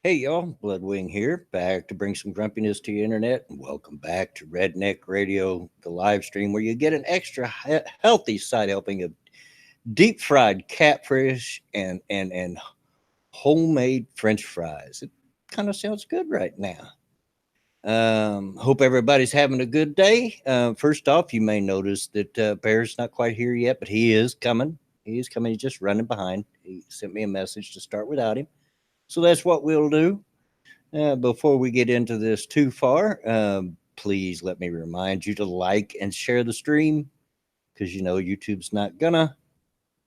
Hey y'all, Bloodwing here, back to bring some grumpiness to your internet, and welcome back to Redneck Radio, the live stream where you get an extra healthy side helping of deep fried catfish and homemade French fries. It kind of sounds good right now. Hope everybody's having a good day. First off, you may notice that Bear's not quite here yet, but he is coming. He is coming. He's just running behind. He sent me a message to start without him. So that's what we'll do. Before we get into this too far, please let me remind you to like and share the stream because you know YouTube's not gonna.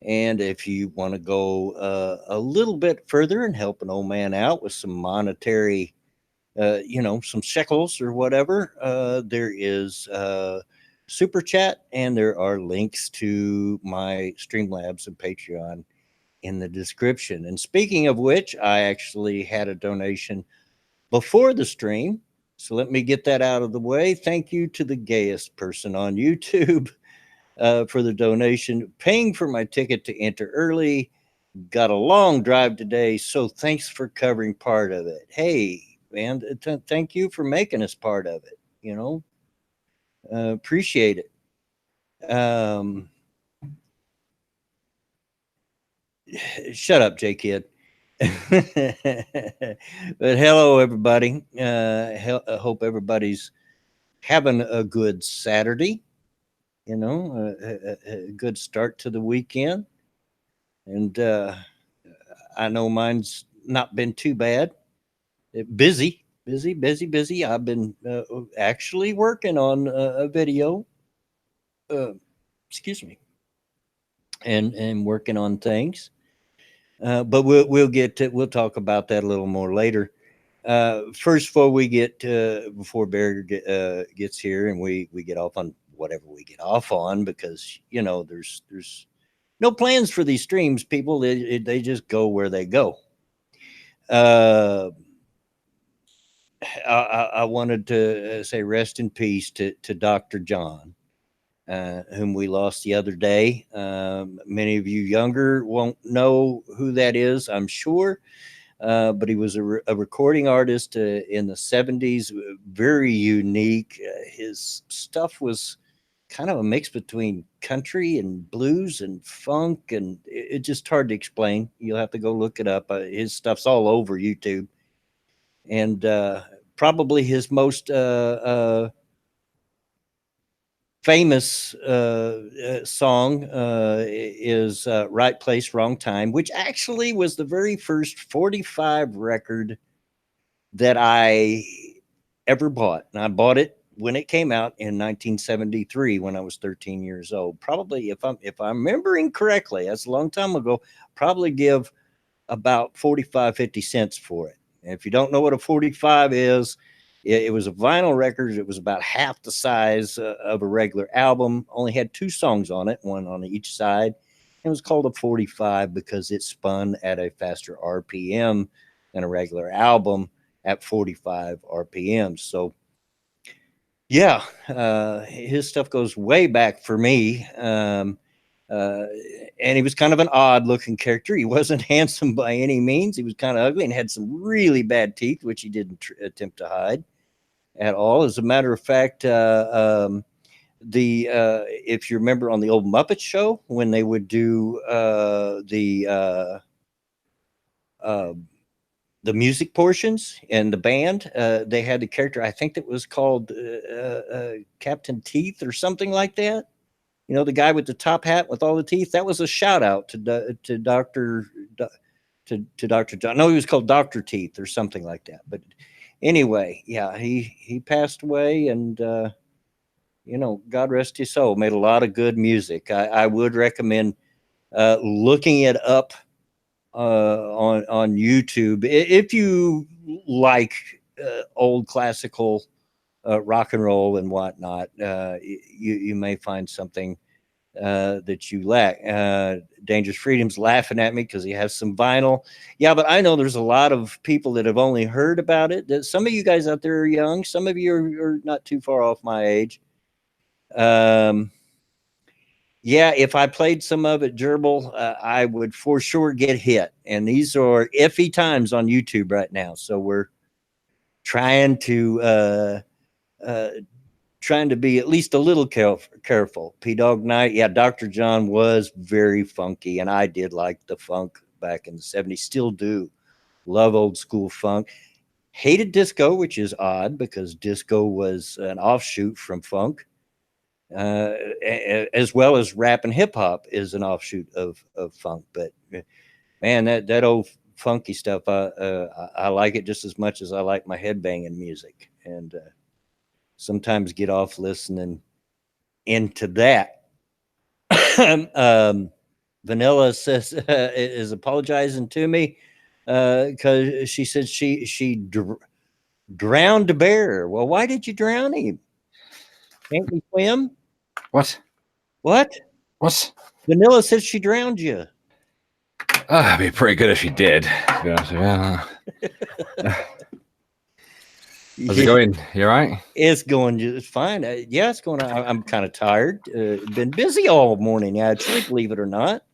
And if you want to go a little bit further and help an old man out with some monetary, some shekels or whatever, there is super chat and there are links to my Streamlabs and Patreon in the description. And speaking of which, I actually had a donation before the stream. So let me get that out of the way. Thank you to the gayest person on YouTube for the donation, paying for my ticket to enter early. Got a long drive today, so thanks for covering part of it. Hey, man, thank you for making us part of it. Appreciate it. Shut up, J Kid. But hello, everybody. I hope everybody's having a good Saturday. A good start to the weekend. And I know mine's not been too bad. Busy. I've been actually working on a video. Excuse me. And working on things. But we'll talk about that a little more later. First, before Bear gets here and we get off on whatever we get off on, because there's no plans for these streams. People, they just go where they go. I wanted to say rest in peace to Dr. John. Whom we lost the other day. Many of you younger won't know who that is, I'm sure. But he was a recording artist in the 70s, very unique. His stuff was kind of a mix between country and blues and funk, and it's just hard to explain. You'll have to go look it up. His stuff's all over YouTube. And probably his most famous song is Right Place, Wrong Time, which actually was the very first 45 record that I ever bought. And I bought it when it came out in 1973 when I was 13 years old. Probably, if I'm remembering correctly, that's a long time ago, probably give about 50 cents for it. And if you don't know what a 45 is, it was a vinyl record. It was about half the size of a regular album. Only had 2 songs on it, one on each side. It was called a 45 because it spun at a faster RPM than a regular album at 45 RPM. So, yeah, his stuff goes way back for me. And he was kind of an odd looking character. He wasn't handsome by any means. He was kind of ugly and had some really bad teeth, which he didn't attempt to hide at all. As a matter of fact, if you remember on the old Muppet Show, when they would do the music portions and the band, they had the character, I think that was called Captain Teeth or something like that. You know, the guy with the top hat with all the teeth. That was a shout out to Dr. John. No, he was called Dr. Teeth or something like that. But anyway, yeah, he passed away, and God rest his soul. Made a lot of good music. I would recommend looking it up on YouTube if you like old classical rock and roll and whatnot. You may find something that you lack. Dangerous Freedom's laughing at me because he has some vinyl. Yeah, but I know there's a lot of people that have only heard about it. Some of you guys out there are young. Some of you are not too far off my age. Yeah, if I played some of it, Gerbil, I would for sure get hit. And these are iffy times on YouTube right now. So we're trying to uh, trying to be at least a little careful. P Dog Night, yeah, Dr. John was very funky, and I did like the funk back in the 70s. Still do. Love old school funk. Hated disco, which is odd because disco was an offshoot from funk. As well as rap and hip hop is an offshoot of funk. But man, that old funky stuff, I like it just as much as I like my headbanging music, and sometimes get off listening into that. Vanilla says is apologizing to me because she said she drowned a bear. Well, why did you drown him? Can't you swim? What? What? What? Vanilla says she drowned you. It'd be pretty good if she did. To be honest with you. How's it going? You all right? It's going just fine. Yeah, it's going. I'm kind of tired. Been busy all morning, actually, believe it or not.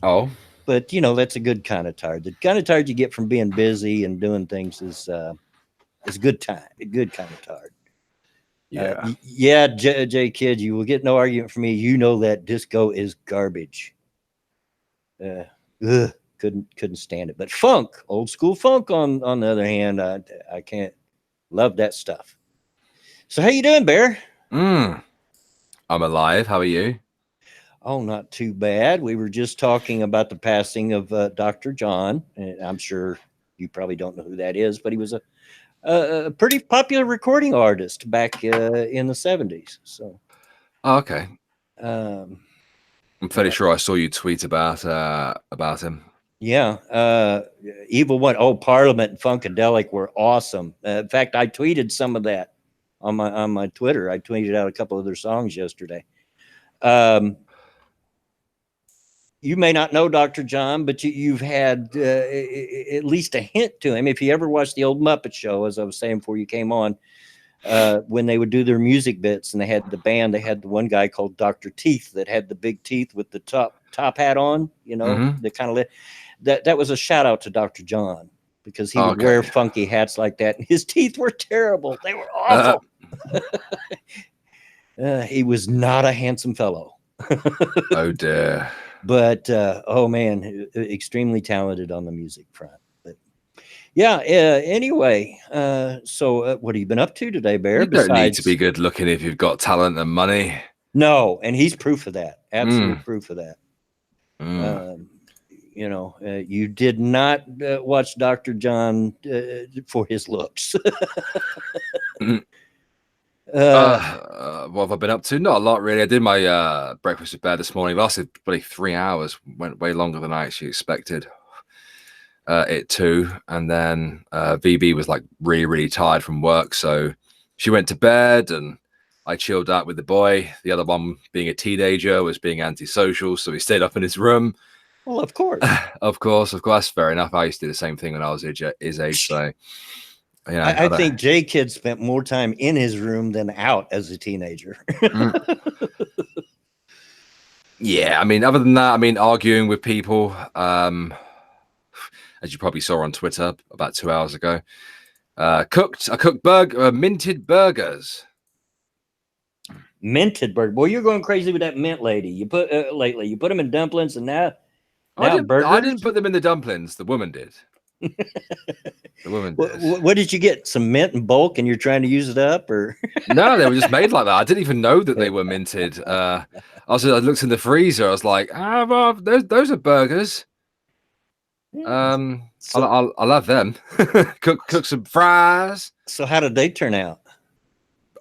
Oh, But you know, that's a good kind of tired. The kind of tired you get from being busy and doing things is a good time. A good kind of tired. yeah. Yeah, J Kid, you will get no argument from me. You know that disco is garbage. Couldn't stand it. But funk, old school funk, on the other hand, I can't love that stuff. So how you doing, Bear? I'm alive. How are you? Oh, not too bad. We were just talking about the passing of Dr. John, and I'm sure you probably don't know who that is, but he was a pretty popular recording artist back in the 70s. So, Oh, okay. um, I'm fairly sure I saw you tweet about him. yeah, Evil One. Oh, Parliament and Funkadelic were awesome. In fact, I tweeted some of that on my Twitter. I tweeted out a couple of their songs yesterday. You may not know Dr. John, but you've had at least a hint to him. If you ever watched the old Muppet Show, as I was saying before you came on, when they would do their music bits and they had the band, they had the one guy called Dr. Teeth that had the big teeth with the top hat on, you know, the kind of that was a shout out to Dr. John because he would wear funky hats like that. And his teeth were terrible. They were awful. He was not a handsome fellow. Oh dear. But oh man, extremely talented on the music front. But yeah, anyway, so what have you been up to today, Bear? You don't need to be good looking if you've got talent and money. No, and he's proof of that. Absolute proof of that. You know, you did not watch Dr. John for his looks. What have I been up to? Not a lot, really. I did my breakfast with Bear this morning. It lasted probably 3 hours. Went way longer than I actually expected it to. And then VB was like really, really tired from work, so she went to bed, and I chilled out with the boy. The other one, being a teenager, was being antisocial, so he stayed up in his room. Well, of course, of course, fair enough. I used to do the same thing when I was his age. So. You know, I think J Kid spent more time in his room than out as a teenager. Yeah, I mean, other than that, I mean, arguing with people, as you probably saw on Twitter about 2 hours ago, I cooked minted burgers. Minted burger. Boy, you're going crazy with that mint lady. You put lately. You put them in dumplings, and now burgers. I didn't put them in the dumplings. The woman did. The woman did. What did you get? Some mint in bulk, and you're trying to use it up, or no? They were just made like that. I didn't even know that they were minted. I looked in the freezer. I was like, well, those are burgers. I'll have them. cook some fries. So how did they turn out?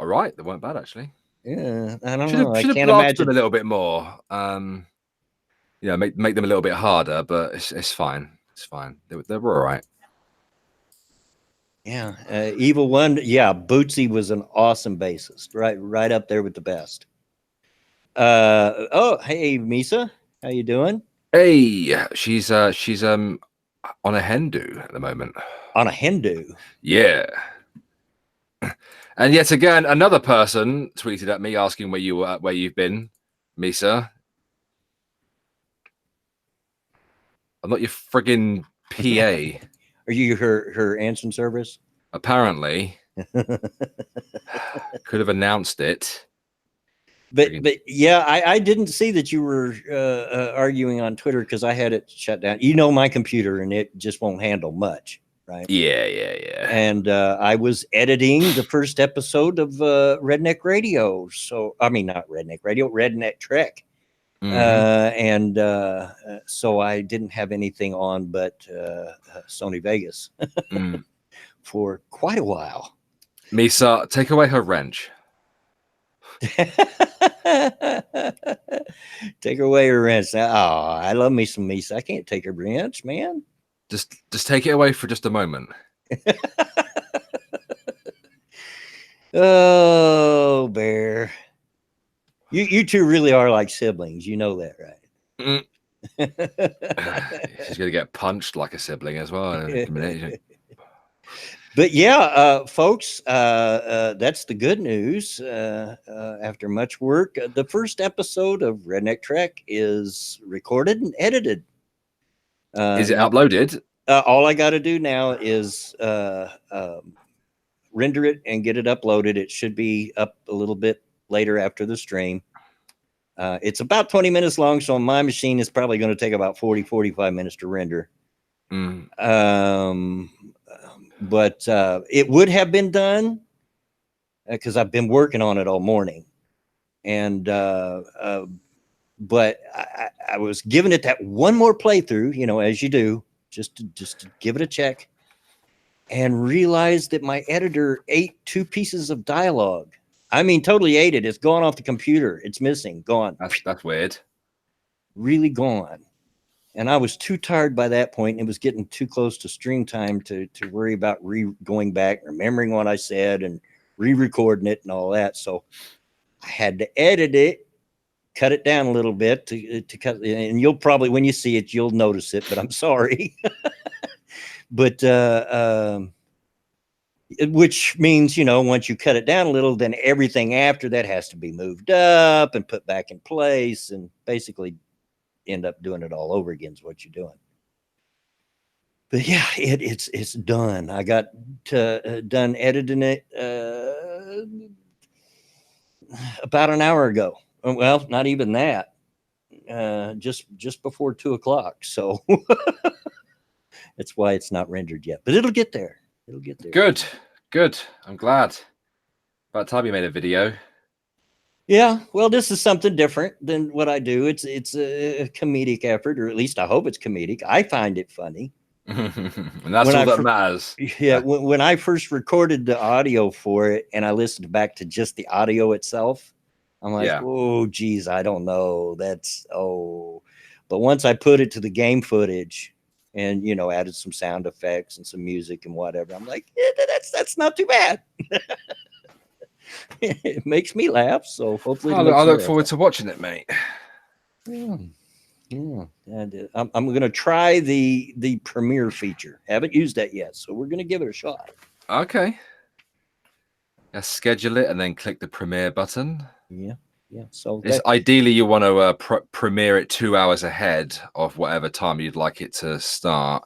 All right, they weren't bad actually. Yeah, I don't know. I can't imagine them a little bit more. Yeah, make them a little bit harder, but it's fine. It's fine. They were all right. Yeah, Evil One. Yeah, Bootsy was an awesome bassist. Right up there with the best. Oh, hey, Misa, how you doing? Hey, she's on a hen do at the moment. On a hen do. Yeah. And yet again, another person tweeted at me asking where you've been, Misa. I'm not your friggin' PA. Are you her answering service? Apparently, could have announced it. But yeah, I didn't see that you were arguing on Twitter because I had it shut down. You know my computer, and it just won't handle much, right? Yeah. And I was editing the first episode of Redneck Radio. So I mean, not Redneck Radio, Redneck Trek. And so I didn't have anything on but Sony Vegas for quite a while. Misa, take away her wrench. Take away her wrench. Oh, I love me some Misa. I can't take her wrench, man. Just take it away for just a moment. Oh, Bear. You two really are like siblings. You know that, right? She's gonna get punched like a sibling as well in a minute. But yeah, folks, that's the good news. After much work, the first episode of Redneck Trek is recorded and edited. Is it uploaded? All I got to do now is render it and get it uploaded. It should be up a little bit later after the stream. It's about 20 minutes long, so on my machine it's probably going to take about 45 minutes to render. But it would have been done because I've been working on it all morning. And but I was giving it that one more playthrough, you know, as you do, just to give it a check, and realized that my editor ate 2 pieces of dialogue. I mean, totally ate it. It's gone off the computer. It's missing, gone. That's weird. Really gone. And I was too tired by that point. It was getting too close to stream time to worry about going back, remembering what I said, and re-recording it and all that. So I had to edit it, cut it down a little bit to cut. And you'll probably, when you see it, you'll notice it. But I'm sorry. But which means, you know, once you cut it down a little, then everything after that has to be moved up and put back in place, and basically end up doing it all over again is what you're doing. But yeah, it's done. I got done editing it about an hour ago. Well, not even that. Just before 2 o'clock. So that's why it's not rendered yet. But it'll get there. It'll get there. Good. I'm glad. About time you made a video. Yeah, well, this is something different than what I do. It's a comedic effort, or at least I hope it's comedic. I find it funny. And that's all that matters. Yeah, when I first recorded the audio for it and I listened back to just the audio itself, I'm like, oh, geez, I don't know. But once I put it to the game footage and, you know, added some sound effects and some music and whatever, I'm like, that's not too bad. It makes me laugh, so hopefully I look forward to watching it, mate. Yeah. And I'm going to try the premiere feature. Haven't used that yet, so we're going to give it a shot. Okay. Schedule it and then click the premiere button. Yeah. So ideally you want to premiere it 2 hours ahead of whatever time you'd like it to start.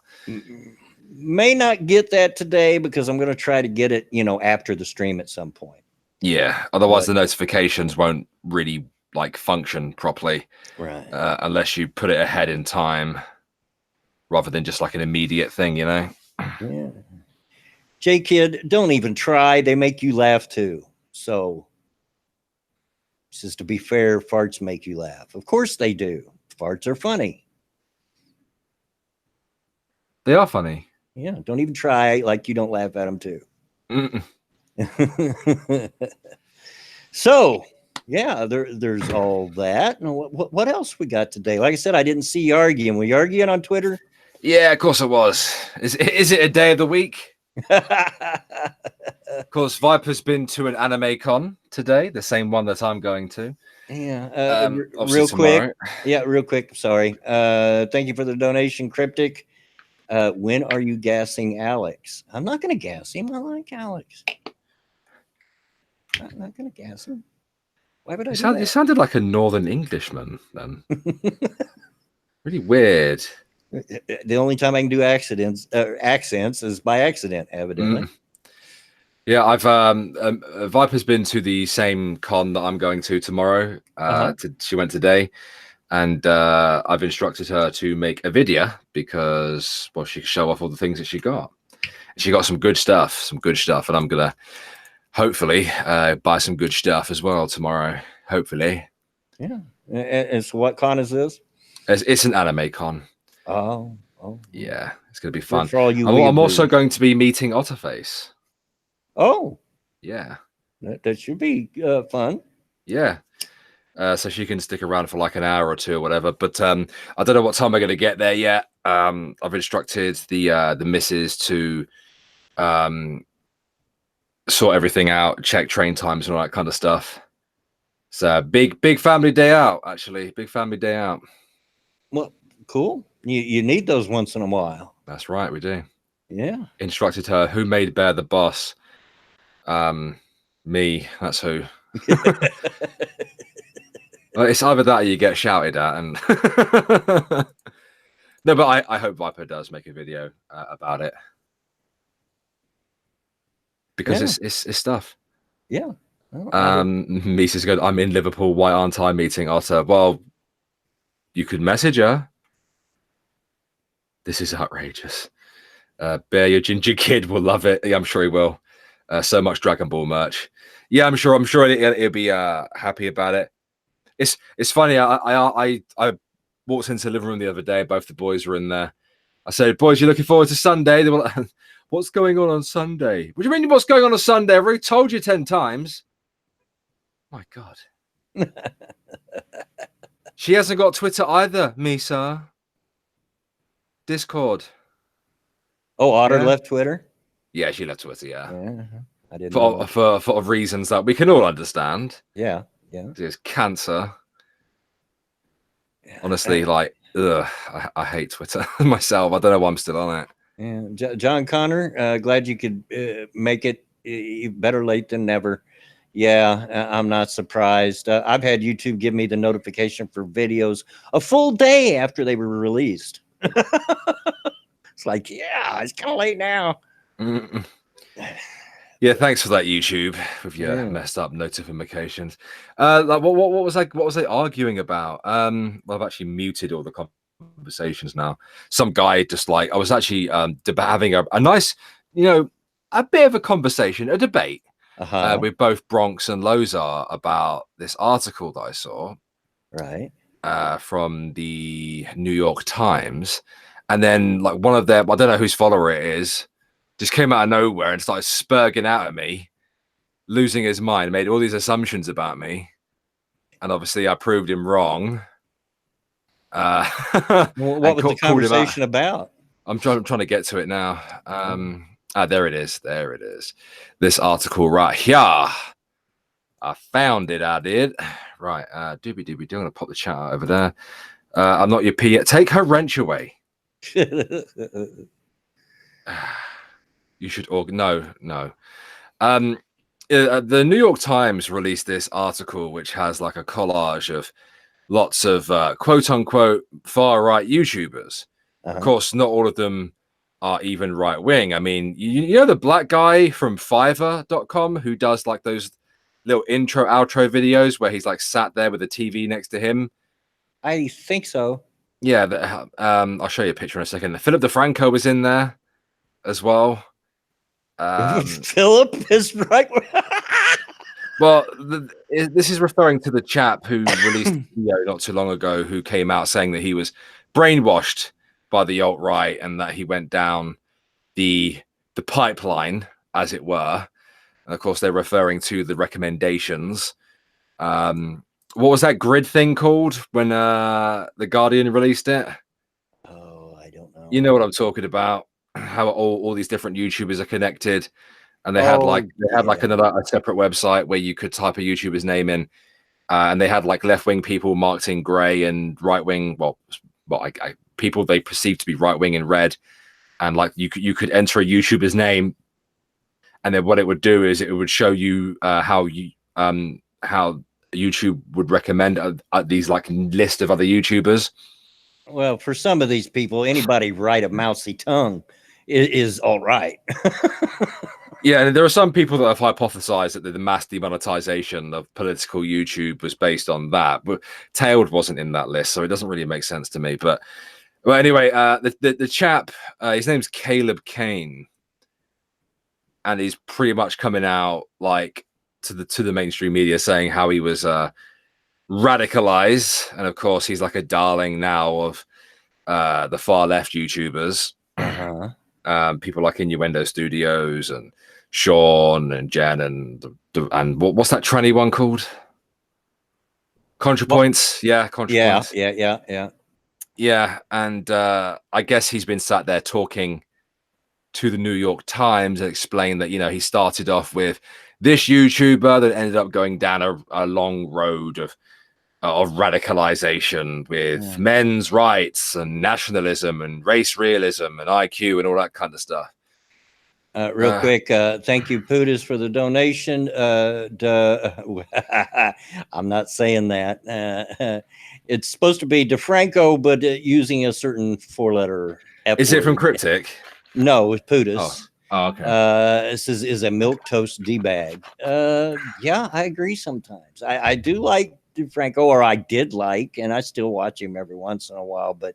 May not get that today because I'm going to try to get it, you know, after the stream at some point. Yeah, otherwise the notifications won't really like function properly, right? Unless you put it ahead in time, rather than just like an immediate thing, you know. Yeah. J Kid, don't even try. They make you laugh too. So, just to be fair, farts make you laugh. Of course they do. Farts are funny. They are funny. Yeah. Don't even try like you don't laugh at them too. So yeah, there's all that. And what else we got today? Like I said, I didn't see you arguing. Were you arguing on Twitter? Yeah, of course it was. Is it a day of the week? Of course, Viper's been to an anime con today, the same one that I'm going to. Yeah. Real quick. Yeah, real quick. Sorry. Thank you for the donation, Cryptic. When are you gassing Alex? I'm not going to gas him. I like Alex. I'm not going to gas him. Why would I It sounded like a Northern Englishman then. Really weird. The only time I can do accents is by accident, evidently. Yeah, I've Viper's been to the same con that I'm going to tomorrow. She went today, and I've instructed her to make a video because, well, she can show off all the things that she got. She got some good stuff, and I'm gonna hopefully buy some good stuff as well tomorrow. Hopefully. Yeah. And so what con is this? It's an anime con. Oh. Yeah, it's gonna be fun. For all you I'm also going to be meeting Otterface. Oh. Yeah. That should be fun. Yeah. So she can stick around for like an hour or two or whatever. But I don't know what time we're going to get there yet. I've instructed the missus to sort everything out, check train times and all that kind of stuff. So big family day out, actually. Big family day out. Well, cool. You need those once in a while. That's right, we do. Yeah. Instructed her who made Bear the boss. Me, that's who. Well, it's either that or you get shouted at, and no, but I hope Viper does make a video about it because it's stuff. Yeah. Misa's going, I'm in Liverpool. Why aren't I meeting Otter? Well, you could message her. This is outrageous. Bear, your ginger kid will love it. Yeah, I'm sure he will. So much Dragon Ball merch. Yeah, I'm sure he'll be happy about it. It's funny. I walked into the living room the other day. Both the boys were in there. I said, "Boys, you looking forward to Sunday?" They were like, "What's going on Sunday?" What do you mean? What's going on Sunday? I've already told you 10 times. My God. She hasn't got Twitter either, Misa. Discord. Oh, Otter left Twitter? Yeah, she left Twitter, yeah. I didn't know. For reasons that we can all understand. Yeah. It's cancer. Honestly, like, ugh, I hate Twitter myself. I don't know why I'm still on it. Yeah. John Connor, glad you could make it. Better late than never. Yeah, I'm not surprised. I've had YouTube give me the notification for videos a full day after they were released. It's like, yeah, it's kind of late now. Yeah, thanks for that, YouTube, with your messed up notifications. Like, what was I arguing about? Well, I've actually muted all the conversations now. Some guy just like I was actually having a nice, a bit of a conversation, a debate with both Bronx and Lozar about this article that I saw, right, from the New York Times, and then like one of them, I don't know whose follower it is, just came out of nowhere and started spurging out at me, losing his mind, made all these assumptions about me, and obviously I proved him wrong. What was the conversation about? I'm trying to get to it now. There it is. This article right here. I found it. I did. Right. Doobie. I'm gonna pop the chat out over there. I'm not your P yet. Take her wrench away. You should no. The New York Times released this article which has like a collage of lots of quote unquote far right YouTubers. Of course, not all of them are even right wing. I mean, you know the black guy from Fiverr.com who does like those little intro outro videos where he's like sat there with a TV next to him? I think so. Yeah, I'll show you a picture in a second. Philip DeFranco was in there as well. Philip is right. Well, this is referring to the chap who released a video not too long ago who came out saying that he was brainwashed by the alt-right and that he went down the pipeline, as it were. And of course, they're referring to the recommendations. What was that grid thing called when the Guardian released it? Oh, I don't know. You know what I'm talking about? How all these different YouTubers are connected, and they had a separate website where you could type a YouTuber's name in, and they had like left-wing people marked in grey and right-wing, people they perceived to be right-wing in red, and like you could enter a YouTuber's name, and then what it would do is it would show you how YouTube would recommend these like list of other YouTubers. Well, for some of these people, anybody right a mousy tongue is all right. Yeah, and there are some people that have hypothesized that the mass demonetization of political YouTube was based on that, but Tailed wasn't in that list, so it doesn't really make sense to me. But well, anyway, the chap, his name's Caleb Kane, and he's pretty much coming out like to the mainstream media saying how he was radicalized, and of course he's like a darling now of the far left YouTubers. People like Innuendo Studios and Sean and Jen and what's that tranny one called? ContraPoints. Yeah, ContraPoints. Yeah. And I guess he's been sat there talking to the New York Times and explained that, you know, he started off with this YouTuber that ended up going down a long road of radicalization with men's rights and nationalism and race realism and IQ and all that kind of stuff. Real quick, thank you, Putis, for the donation. I'm not saying that. It's supposed to be DeFranco, but using a certain four-letter F Is it word. from Cryptic? No, it's Putis. Oh, okay. This is a milk toast D-bag. Yeah, I agree sometimes. I do like DeFranco, or I did like, and I still watch him every once in a while, but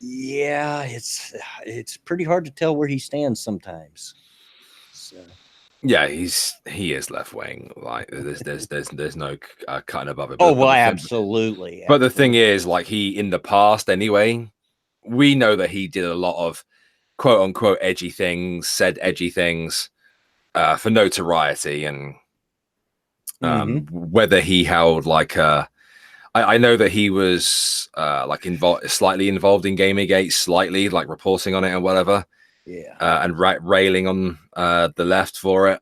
yeah, it's pretty hard to tell where he stands sometimes. So. Yeah, he is left wing. Like there's no cutting above it. Oh well, absolutely. But the thing is, like in the past anyway, we know that he did a lot of quote unquote edgy things, said edgy things for notoriety, and whether he held like I know that he was like slightly involved in Gamergate, slightly like reporting on it and whatever. Yeah. And railing on the left for it.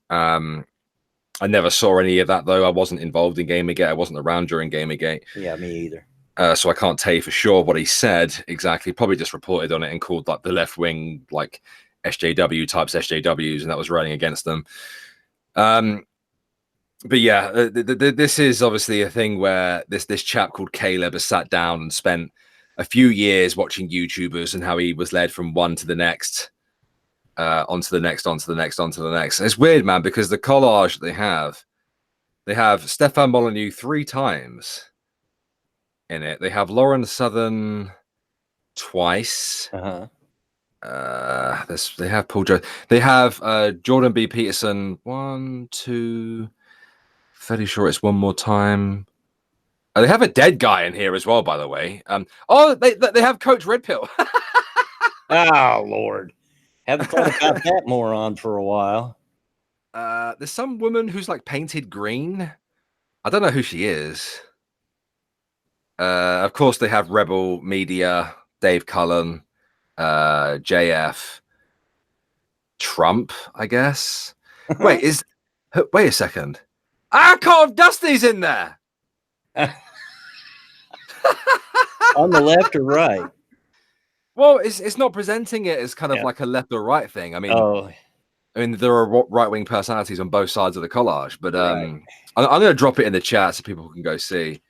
I never saw any of that though. I wasn't involved in Gamergate. I wasn't around during Gamergate. Yeah, me either. So I can't tell you for sure what he said exactly. Probably just reported on it and called like the left wing like SJW types SJWs, and that was running against them. But yeah, this is obviously a thing where this chap called Caleb has sat down and spent a few years watching YouTubers and how he was led from one to the next, onto the next, onto the next, onto the next. And it's weird, man, because the collage they have Stefan Molyneux 3 times in it. They have Lauren Southern twice. They have Paul Jones. They have Jordan B. Peterson 1, 2. Fairly sure it's one more time. They have a dead guy in here as well, by the way. They have Coach Red Pill. Oh Lord, haven't thought about that moron for a while. There's some woman who's like painted green. I don't know who she is. Of course, they have Rebel Media, Dave Cullen, JF, Trump, I guess. Wait a second. Call of Dusty's in there. On the left or right? Well, it's not presenting it as kind of like a left or right thing. I mean, there are right-wing personalities on both sides of the collage, but I'm going to drop it in the chat so people can go see.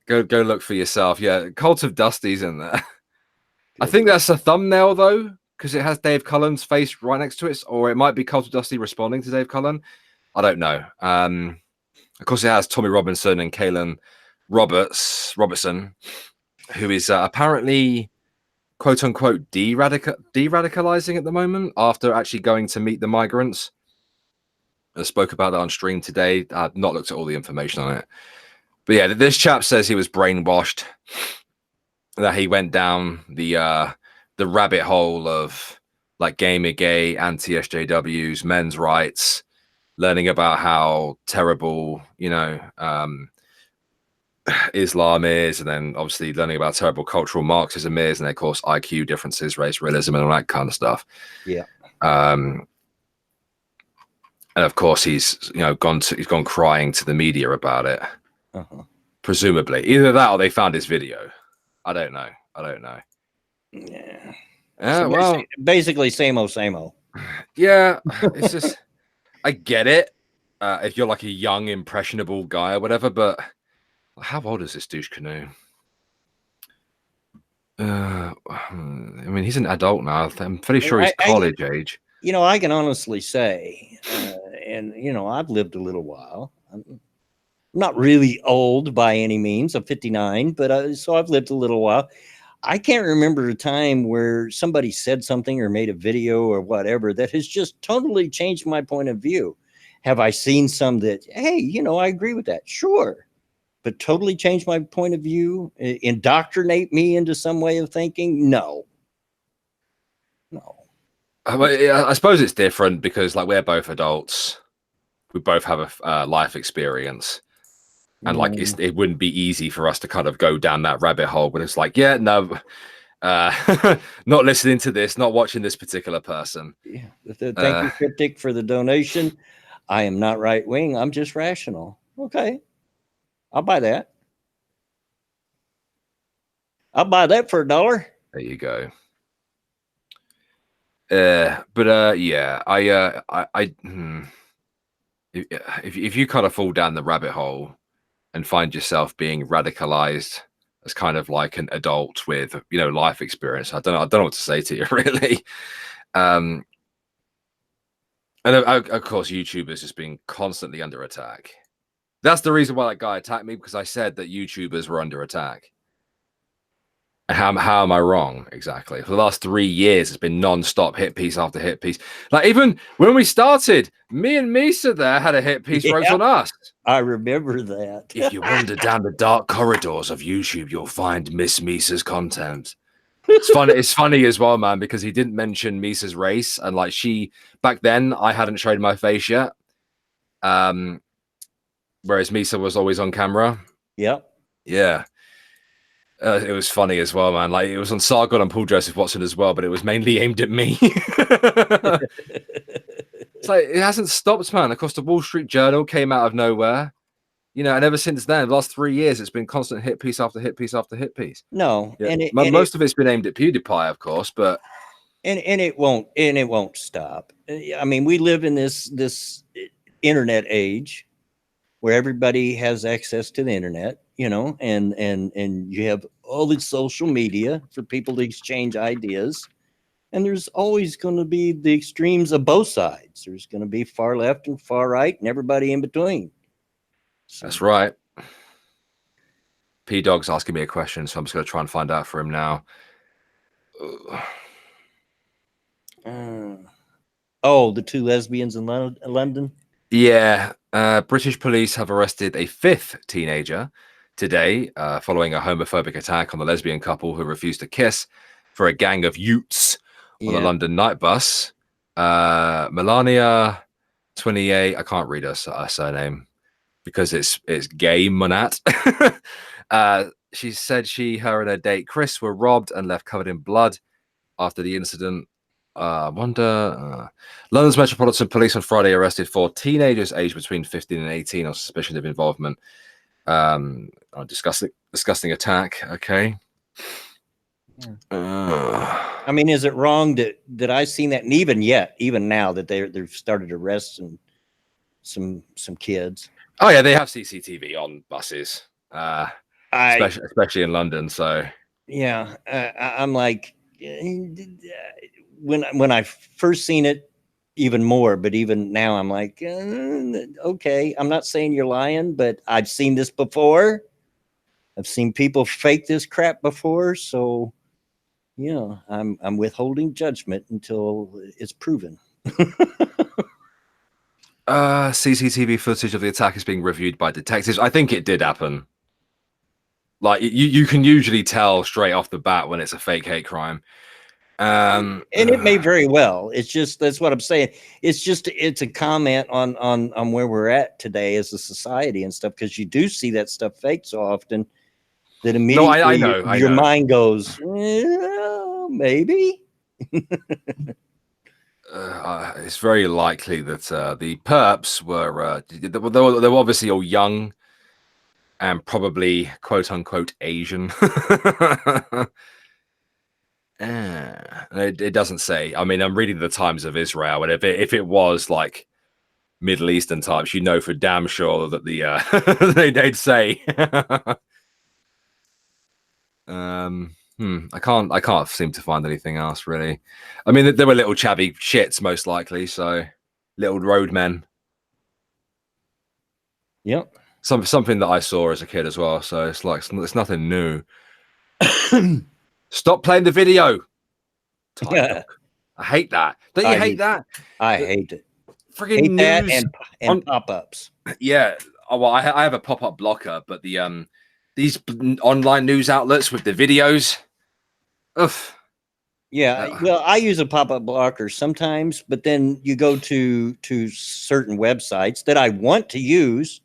Go look for yourself. Yeah, Cult of Dusty's in there. I think that's a thumbnail though, because it has Dave Cullen's face right next to it, or it might be Cult of Dusty responding to Dave Cullen. I don't know. Of course, it has Tommy Robinson and Kaylin Robertson, who is apparently quote unquote de-radicalizing at the moment after actually going to meet the migrants. I spoke about that on stream today. I've not looked at all the information on it. But yeah, this chap says he was brainwashed, that he went down the rabbit hole of like Gamergate, anti-SJWs, men's rights, learning about how terrible, Islam is, and then obviously learning about terrible cultural Marxism is, and of course IQ differences, race realism, and all that kind of stuff. Yeah. And of course he's gone crying to the media about it. Presumably, either that or they found his video. I don't know. Yeah. So well, basically same old. Yeah, it's just I get it if you're like a young impressionable guy or whatever, but how old is this douche canoe? I mean, he's an adult now. I'm pretty sure he's I college age. I can honestly say, and I've lived a little while. I'm not really old by any means. I'm 59, but so I've lived a little while. I can't remember a time where somebody said something or made a video or whatever that has just totally changed my point of view. Have I seen some that, hey, I agree with that? Sure. But totally change my point of view, indoctrinate me into some way of thinking? No. I suppose it's different because, like, we're both adults. We both have a life experience. And, like, it wouldn't be easy for us to kind of go down that rabbit hole. But it's like, yeah, no, not listening to this, not watching this particular person. Yeah. Thank you, Cryptic, for the donation. I am not right wing. I'm just rational. Okay. I'll buy that. I'll buy that for $1. There you go. Yeah, if you kind of fall down the rabbit hole and find yourself being radicalized as kind of like an adult with life experience, I don't know what to say to you, really. And of course, YouTube has just been constantly under attack. That's the reason why that guy attacked me, because I said that YouTubers were under attack. How am I wrong exactly? For the last 3 years, it's been non-stop hit piece after hit piece. Like, even when we started, me and Misa there had a hit piece wrote on us. I remember that. If you wander down the dark corridors of YouTube, you'll find Miss Misa's content. It's funny. It's funny as well, man, because he didn't mention Misa's race, and like, back then I hadn't showed my face yet. Whereas Misa was always on camera. Yep. Yeah. It was funny as well, man. Like, it was on Sargon and Paul Joseph Watson as well, but it was mainly aimed at me. It's like, it hasn't stopped, man. Of course, the Wall Street Journal came out of nowhere, and ever since then, the last 3 years, it's been constant hit piece after hit piece after hit piece. No, yeah. Most of it's been aimed at PewDiePie, of course, but it won't stop. I mean, we live in this internet age where everybody has access to the internet, and you have all this social media for people to exchange ideas. And there's always going to be the extremes of both sides. There's going to be far left and far right and everybody in between. So. That's right. P-Dog's asking me a question, so I'm just going to try and find out for him now. The 2 lesbians in London? Yeah. British police have arrested a 5th teenager today following a homophobic attack on the lesbian couple who refused to kiss for a gang of Utes on the London night bus. Melania, 28. I can't read her surname because it's gay Monat. She said her and her date Chris were robbed and left covered in blood after the incident. London's Metropolitan Police on Friday arrested 4 teenagers aged between 15 and 18 on suspicion of involvement. On disgusting attack. Okay. I mean, is it wrong that I've seen that, and even now that they've started arresting some kids? Oh yeah, they have CCTV on buses, especially in London. So yeah, I'm like, when I first seen it, even more, but even now I'm like, okay, I'm not saying you're lying, but I've seen this before. I've seen people fake this crap before, so I'm withholding judgment until it's proven. CCTV footage of the attack is being reviewed by detectives. I think it did happen. Like, you can usually tell straight off the bat when it's a fake hate crime. And it may very well. It's just, that's what I'm saying. It's a comment on where we're at today as a society and stuff, because you do see that stuff fake so often that immediately I know. Your mind goes, well, maybe. It's very likely that the perps were they were obviously all young and probably quote unquote Asian. It doesn't say. I mean, I'm reading the Times of Israel, and if it was like Middle Eastern types, for damn sure that the they'd say. I can't seem to find anything else really. I mean, there were little chavvy shits most likely, so little roadmen. Yep. Something that I saw as a kid as well. So it's like it's nothing new. Stop playing the video. Yeah. I hate that. Don't you hate that? I hate it. Friggin' news that and pop-ups. Yeah. Oh, well, I have a pop-up blocker, but the these online news outlets with the videos. Ugh. Yeah, well, I use a pop-up blocker sometimes, but then you go to certain websites that I want to use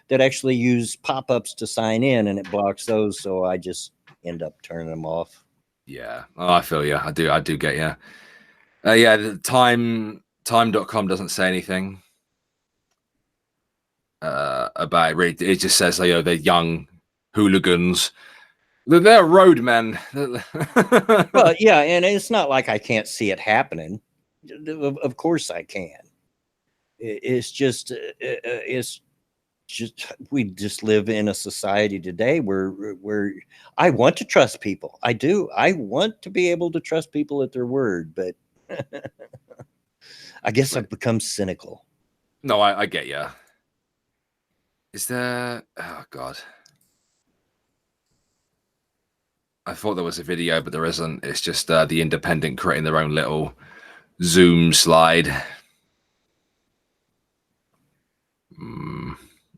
that actually use pop-ups to sign in, and it blocks those, so I just end up turning them off. Yeah. Oh, I feel you. I do get you. Yeah, the time.com doesn't say anything about it. Really. It just says, they're young hooligans. They're roadmen. Well, yeah, and it's not like I can't see it happening. Of course I can. It's just we just live in a society today where I want to trust people. I do. I want to be able to trust people at their word, but I guess I've become cynical. No, I get you. Is there? Oh God. I thought there was a video, but there isn't. It's just the Independent creating their own little Zoom slide.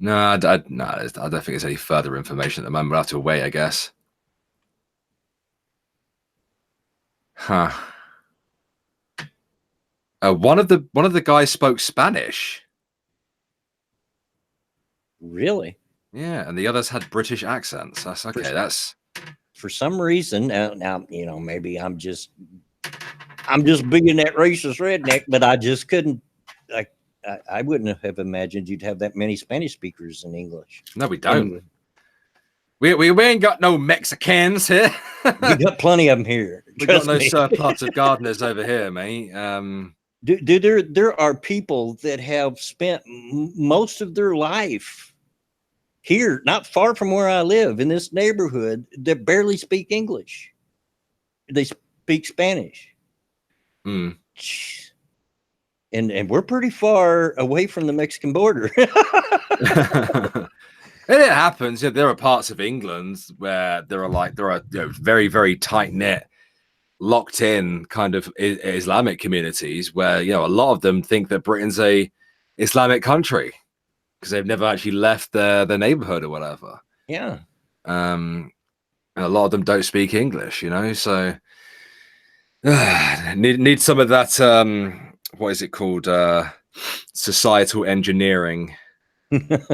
No, I don't think there's any further information at the moment. We'll have to wait, I guess. Huh. One of the guys spoke Spanish. Really? Yeah, and the others had British accents. That's okay. That's for some reason now maybe I'm just being that racist redneck, but I just couldn't. I wouldn't have imagined you'd have that many Spanish speakers in English. No, we don't. We ain't got no Mexicans here. We got plenty of them here. We got no surplus of gardeners over here, mate. There are people that have spent most of their life here, not far from where I live, in this neighborhood, that barely speak English. They speak Spanish. Mm. And we're pretty far away from the Mexican border. And it happens. Yeah, there are parts of England where there are very, very tight knit, locked in kind of Islamic communities where a lot of them think that Britain's a Islamic country because they've never actually left their neighborhood or whatever. Yeah. And a lot of them don't speak English, so need some of that. What is it called? Societal engineering.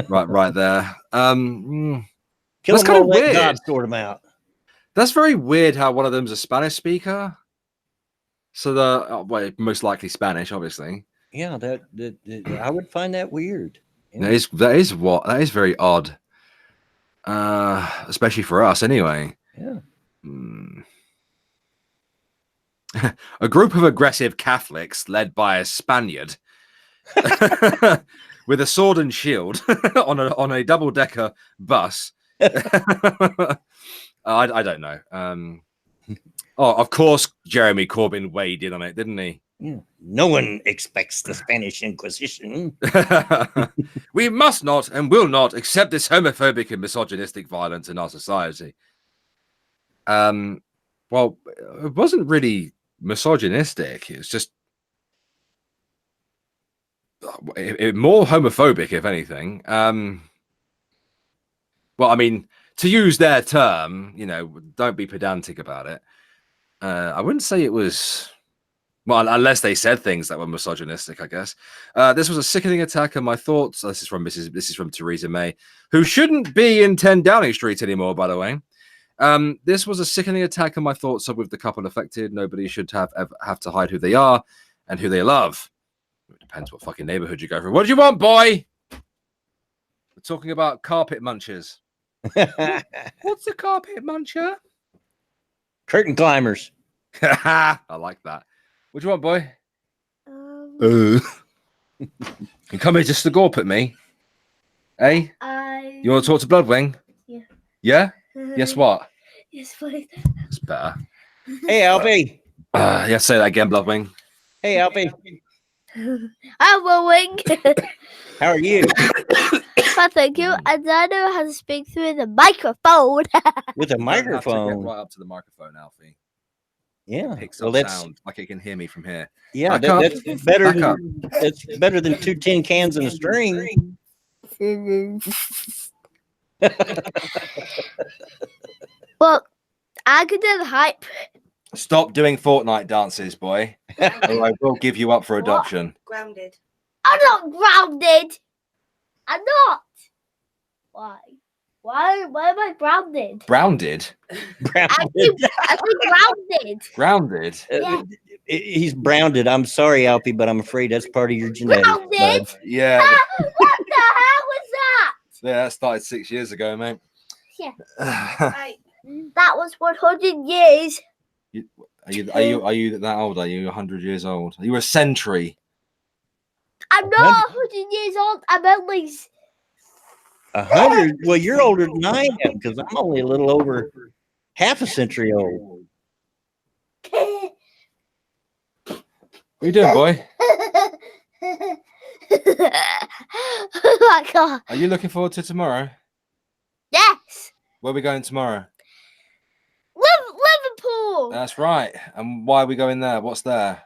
right there. That's kind of weird. God sort them out. That's very weird how one of them's a Spanish speaker. So most likely Spanish, obviously. Yeah, that I would find that weird. Yeah. That is very odd. Especially for us anyway. Yeah. A group of aggressive Catholics led by a Spaniard with a sword and shield on a double-decker bus. I don't know. Of course, Jeremy Corbyn weighed in on it, didn't he? Yeah. No one expects the Spanish Inquisition. We must not and will not accept this homophobic and misogynistic violence in our society. Well, it wasn't really misogynistic. It's just more homophobic, if anything. Well, I mean, to use their term, don't be pedantic about it. I wouldn't say it was, well, unless they said things that were misogynistic, I guess. This was a sickening attack on my thoughts. This is from Theresa May, who shouldn't be in 10 Downing Street anymore, by the way. This was a sickening attack on my thoughts with the couple affected. Nobody should have to hide who they are and who they love. It depends what fucking neighborhood you go through. What do you want, boy? We're talking about carpet munchers. What's a carpet muncher? Curtain climbers. I like that. What do you want, boy? You come here just to gawp at me? Eh? You want to talk to Bloodwing? Yeah. Yeah? Yes, what? Yes, please. It's better. Hey, Alfie. Yeah, say that again, Bloodwing. Hey, Alfie. I'm a wing. How are you? Well, thank you. And I know how to speak through the microphone. With a You don't have to get microphone. right up to the microphone, Alfie. Yeah. It picks Well, up that's sound like it can hear me from here. yeah. Back up. That's better. Back up. That's better than 2 tin cans and a string. Well, I could do the hype. Stop doing Fortnite dances, boy. Or I will give you up for adoption. Grounded. I'm not grounded. I'm not. Why? Why am I grounded? Grounded? I'm grounded. Grounded? Yeah. He's browned. I'm sorry, Alfie, but I'm afraid that's part of your genetics. Grounded? Bud. Yeah. What the hell was that? Yeah, that started 6 years ago, mate. Yeah. Right. That was 100 years. Are you that old? Are you 100 years old? Are you a century? I'm not 100 years old. I'm at least 100. Well, you're older than I am because I'm only a little over half a century old. What are you doing, boy? Oh my god. Are you looking forward to tomorrow? Yes. Where are we going tomorrow? Liverpool. That's right. And why are we going there? What's there?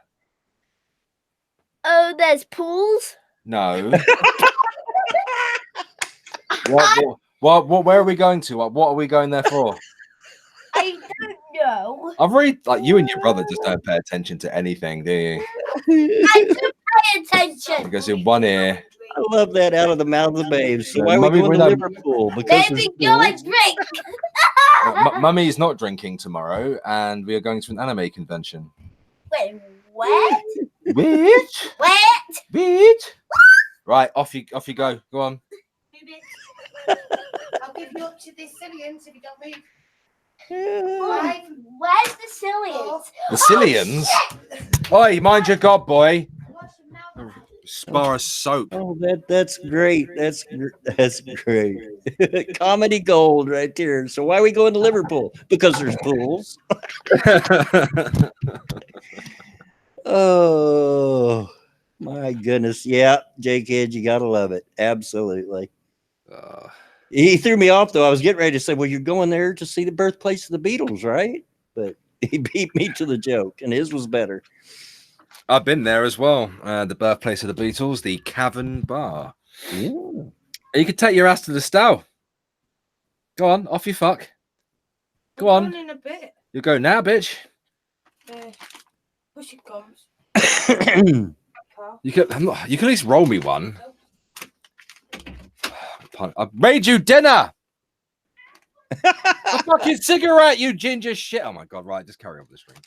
Oh, there's pools. No. What? Where are we going to? What are we going there for? I don't know. I've really like you and your brother just don't pay attention to anything, do you? I do pay attention. Because in one ear, I love that out of the mouth of the babes. So Yeah, why are we Mummy, going we to don't- Liverpool? Because Maybe there's go and pools? drink. Mummy's not drinking tomorrow, and we are going to an anime convention. Wait, what? Bitch, What? bitch. Right, off you go. Go on. I'll give you up to the Syrians if you don't move. Yeah. Where's the Cillians? The Cillians. Oi, mind your god, boy. Watch them now. Spar of soap. Oh, that's great. That's great. Comedy gold right there. So why are we going to Liverpool? Because there's pools. Oh my goodness. Yeah, J-Kid, you gotta love it. Absolutely. He threw me off though. I was getting ready to say, well, you're going there to see the birthplace of the Beatles, right? But he beat me to the joke, and his was better. I've been there as well. The birthplace of the Beatles, the Cavern Bar. Yeah. You could take your ass to the Stow. Go on, off you fuck. Go We're on. going in a bit. You go now, bitch. Push it comes. You can at least roll me one. I made you dinner. A fucking cigarette, you ginger shit. Oh my god, right, just carry on with the stream.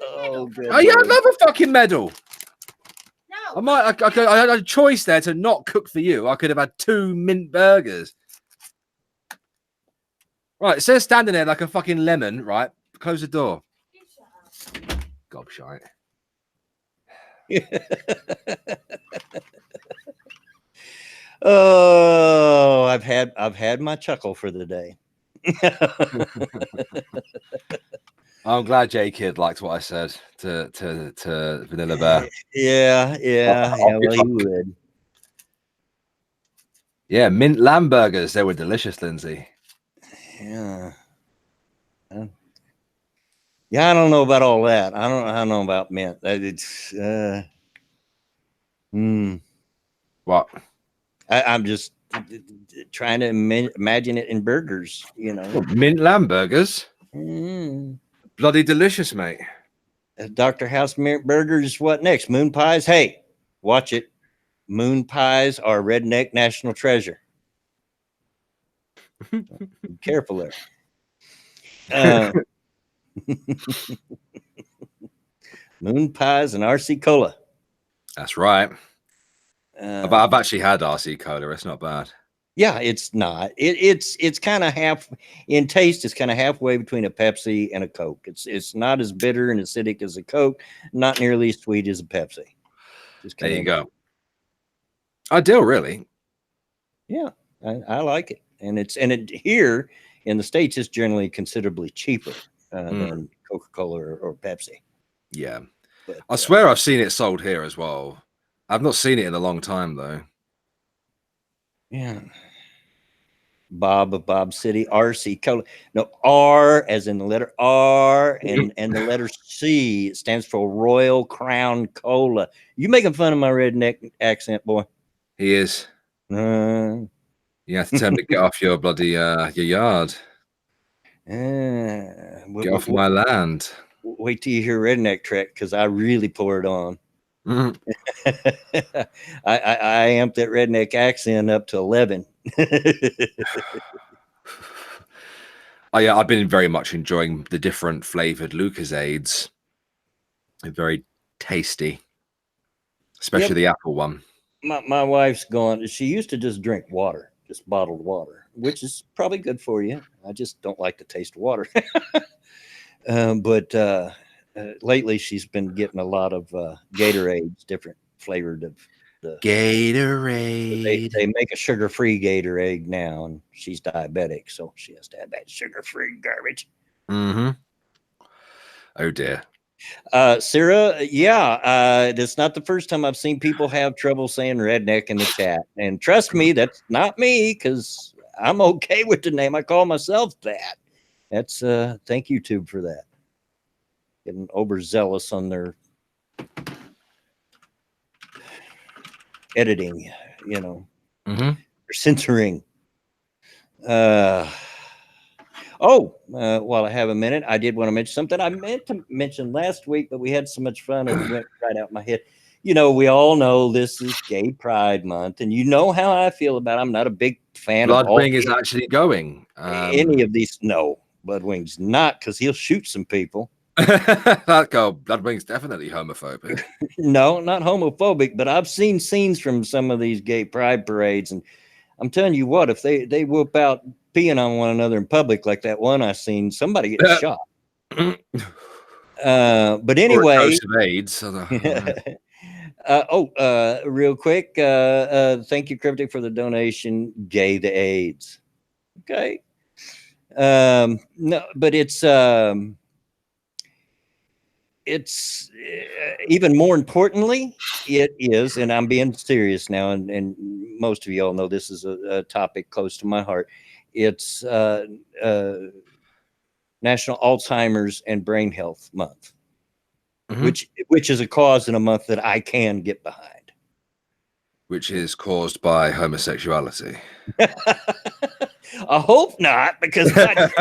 Oh, good. Oh yeah, I'd love a fucking medal. No. I had a choice there to not cook for you. I could have had 2 mint burgers. Right, instead of standing there like a fucking lemon, right? Close the door. Gobshite. Oh, I've had my chuckle for the day. I'm glad J Kid liked what I said to Vanilla Bear. Yeah. Well, he would. Yeah, mint lamb burgers. They were delicious, Lindsay. Yeah. Yeah, I don't know about all that. I don't know about mint. It's What? I'm just trying to imagine it in burgers, you know. Mint lamb burgers? Mm. Bloody delicious, mate. Dr. House mint burgers. What next? Moon pies. Hey, watch it. Moon pies are redneck national treasure. Be careful there. Moon pies and RC cola. That's right. I've actually had RC cola. It's not bad. Yeah, it's not. It's kind of half in taste. It's kind of halfway between a Pepsi and a Coke. It's not as bitter and acidic as a Coke. Not nearly as sweet as a Pepsi. Just There you go. Ideal, really. Yeah, I like it, and it here in the States, it's generally considerably cheaper than Coca-Cola or Pepsi. Yeah. But I swear I've seen it sold here as well. I've not seen it in a long time, though. yeah. Bob of Bob City, RC Cola. No, R as in the letter R and the letter C. It stands for Royal Crown Cola. You making fun of my redneck accent, boy? He is. Uh, You have to tell him to get off your bloody your yard. Get Get off my land. Wait till you hear Redneck Trek, because I really pour it on. Mhm. I amped that redneck accent up to 11. Oh yeah, I've been very much enjoying the different flavored Lucozades. They're very tasty, especially the apple one. My wife's gone. She used to just drink water, just bottled water, which is probably good for you. I just don't like the taste of water. But lately she's been getting a lot of Gatorades, different flavored of the Gatorade. They make a sugar-free Gatorade now, and she's diabetic, so she has to have that sugar-free garbage. Mm-hmm. Oh dear. Sarah, yeah, that's not the first time I've seen people have trouble saying redneck in the chat. And trust me, that's not me, because I'm okay with the name. I call myself that. That's thank YouTube for that. Getting overzealous on their editing, you know, Mm-hmm. or censoring. While I have a minute, I did want to mention something I meant to mention last week, but we had so much fun it went right out my head. You know, we all know this is Gay Pride Month, and you know how I feel about it. I'm not a big fan of Bloodwing is actually going. any of these. No, Bloodwing's not, because he'll shoot some people. That girl, Bloodwing's definitely homophobic. No, not homophobic, but I've seen scenes from some of these gay pride parades, and I'm telling you what, if they whoop out peeing on one another in public like that one I seen, somebody gets shot. But anyway, or a dose of AIDS. Real quick, thank you, Cryptic, for the donation. Gay the AIDS. Okay. No, but it's even more importantly, it is, and I'm being serious now, and most of you all know this is a topic close to my heart. It's National Alzheimer's and Brain Health Month, which is a cause in a month that I can get behind. Which is caused by homosexuality. I hope not, because my dad's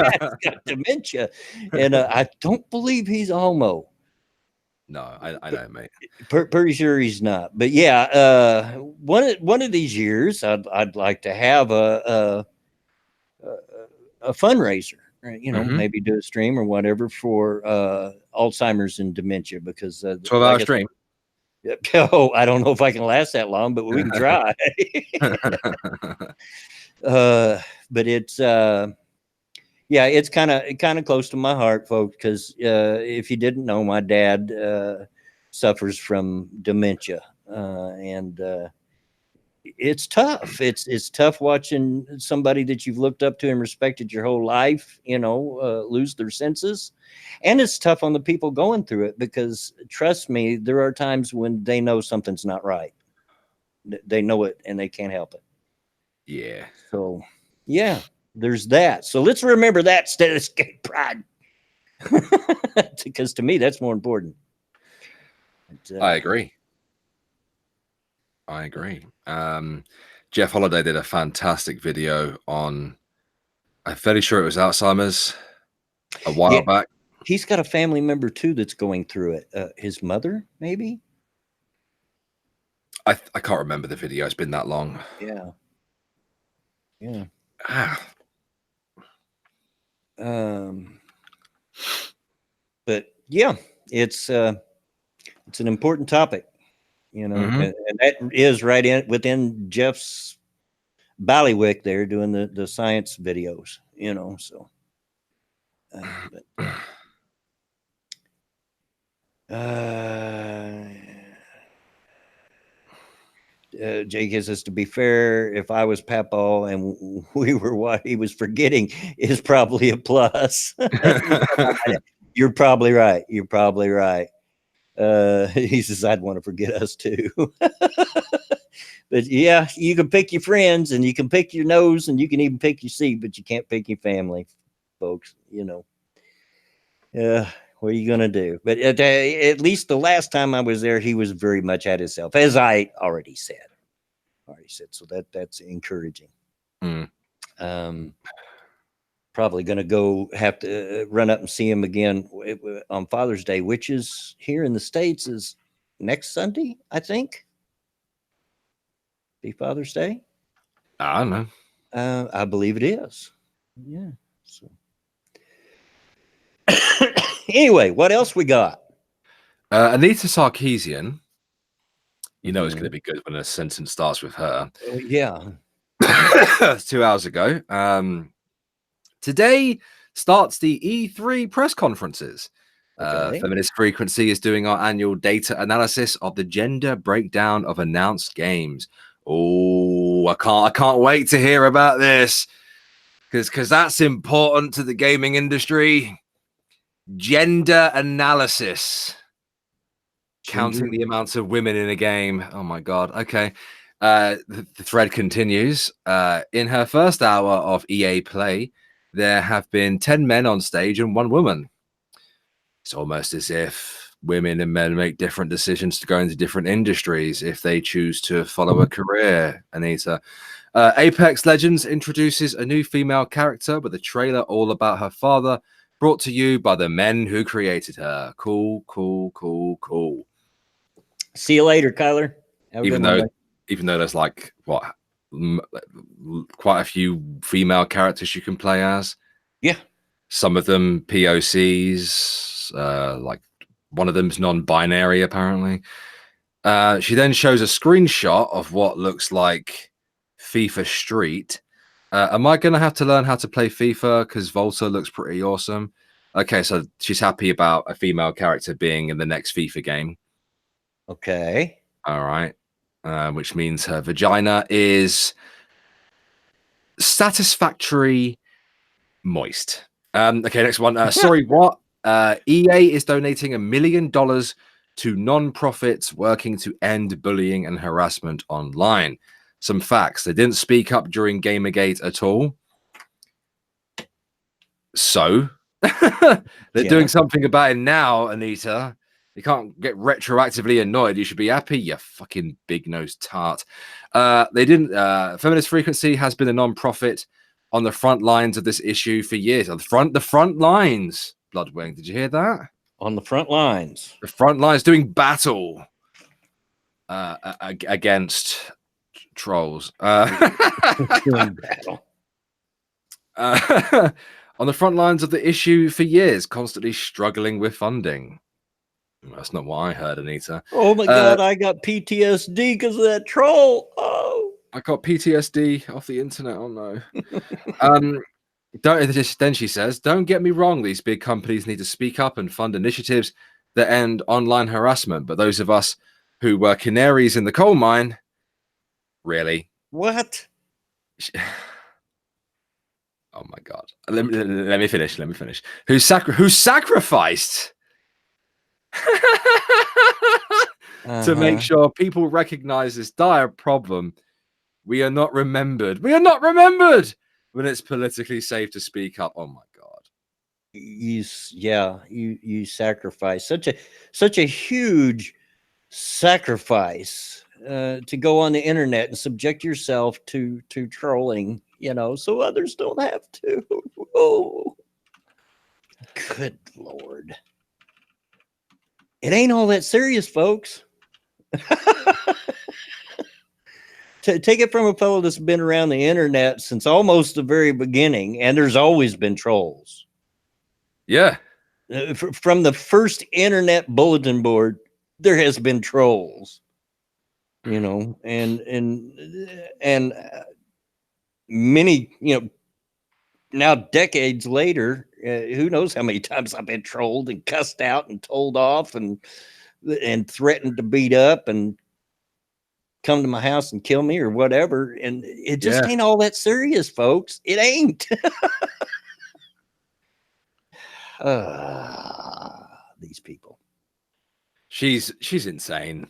got dementia, and I don't believe he's a homo. No, I know, mate. Pretty sure he's not. But yeah, one of these years, I'd like to have a fundraiser. You know, maybe do a stream or whatever for Alzheimer's and dementia, because 12-hour stream. Oh, I don't know if I can last that long, but we can try. But it's yeah, it's kind of close to my heart, folks, because if you didn't know, my dad suffers from dementia, and it's tough. It's tough watching somebody that you've looked up to and respected your whole life, you know, lose their senses. And it's tough on the people going through it, because trust me, there are times when they know something's not right. They know it and they can't help it. Yeah. So, yeah, there's that. So let's remember that instead of gay pride, because to me, that's more important. But, I agree. Jeff Holiday did a fantastic video on, I'm fairly sure it was Alzheimer's a while back. He's got a family member too that's going through it. His mother, maybe. I can't remember the video. It's been that long. Yeah. Yeah. But yeah, it's an important topic, you know, and that is right within Jeff's ballywick there, doing the science videos, you know. So, Jake says, to be fair, if I was Papaw and we were what he was forgetting is probably a plus. You're probably right. You're probably right. He says, I'd want to forget us too. But yeah, you can pick your friends and you can pick your nose and you can even pick your seat, but you can't pick your family, folks. You know, what are you going to do? But at least the last time I was there, he was very much at himself, as I already said. So that's encouraging. Probably going to go have to run up and see him again on Father's Day, which is here in the States is next Sunday, I think. Be Father's Day. I don't know. I believe it is. Yeah. So anyway, what else we got? Anita Sarkeesian. You know it's going to be good when a sentence starts with her. Oh, yeah. 2 hours ago. Today starts the E3 press conferences. Okay. Feminist Frequency is doing our annual data analysis of the gender breakdown of announced games. Oh, I can't wait to hear about this because that's important to the gaming industry. Gender analysis. Counting the amounts of women in a game. Oh my god. Okay. The thread continues. In her first hour of EA Play, there have been 10 men on stage and 1 woman. It's almost as if women and men make different decisions to go into different industries if they choose to follow a career, Anita. Apex Legends introduces a new female character with a trailer all about her father, brought to you by the men who created her. Cool. See you later, Kyler. Even though there's like what quite a few female characters you can play as. Yeah. Some of them POCs, like one of them's non-binary apparently. She then shows a screenshot of what looks like FIFA Street. Am I going to have to learn how to play FIFA because Volta looks pretty awesome? Okay, so she's happy about a female character being in the next FIFA game. Okay. All right. Which means her vagina is satisfactory moist. Okay, next one. Sorry, what? EA is donating $1 million to non-profits working to end bullying and harassment online. Some facts. They didn't speak up during Gamergate at all. So they're doing something about it now, Anita. You can't get retroactively annoyed. You should be happy, you fucking big-nosed tart. They didn't. Feminist Frequency has been a non-profit on the front lines of this issue for years. On the front lines. Bloodwing, did you hear that? On the front lines. The front lines doing battle against trolls. Doing battle. On the front lines of the issue for years, constantly struggling with funding. That's not what I heard, Anita. Oh my god, I got PTSD because of that troll. Oh, I got PTSD off the internet. Oh no. Then she says, don't get me wrong, these big companies need to speak up and fund initiatives that end online harassment. But those of us who were canaries in the coal mine, really? What? Oh my god. Let me finish. Who sacrificed to make sure people recognize this dire problem. We are not remembered. When it's politically safe to speak up. Oh my god. You sacrifice such a huge sacrifice to go on the internet and subject yourself to trolling, so others don't have to. Oh, good Lord. It ain't all that serious, folks. Take it from a fellow that's been around the internet since almost the very beginning, and there's always been trolls. Yeah. From the first internet bulletin board, there has been trolls. And many, now decades later, who knows how many times I've been trolled and cussed out and told off and threatened to beat up and come to my house and kill me or whatever. And it just Yeah. ain't all that serious, folks. It ain't. These people. She's insane.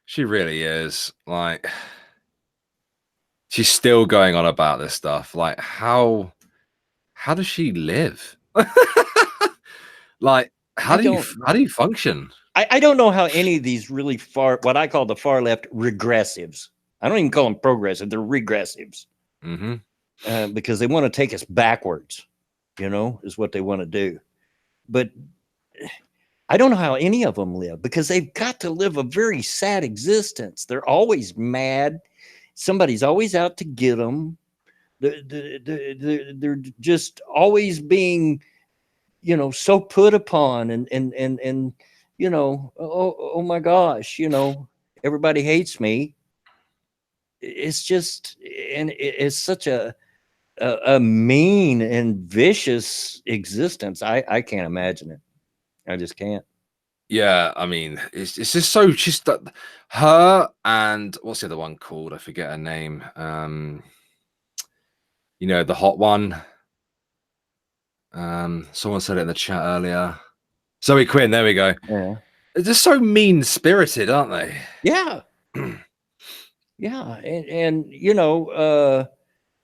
She really is. Like, she's still going on about this stuff. Like, how does she live? Like, how do you function? I don't know how any of these really what I call the far left regressives. I don't even call them progressive. They're regressives. Because they want to take us backwards, is what they want to do. But I don't know how any of them live, because they've got to live a very sad existence. They're always mad. Somebody's always out to get them. They're just always being, so put upon and oh my gosh, everybody hates me. It's just, and it's such a mean and vicious existence. I can't imagine it. I just can't. Yeah, I mean, it's just so just that her and what's the other one called? I forget her name. The hot one. Someone said it in the chat earlier. Zoe Quinn, there we go. Yeah. They're just so mean-spirited, aren't they? Yeah. Yeah. And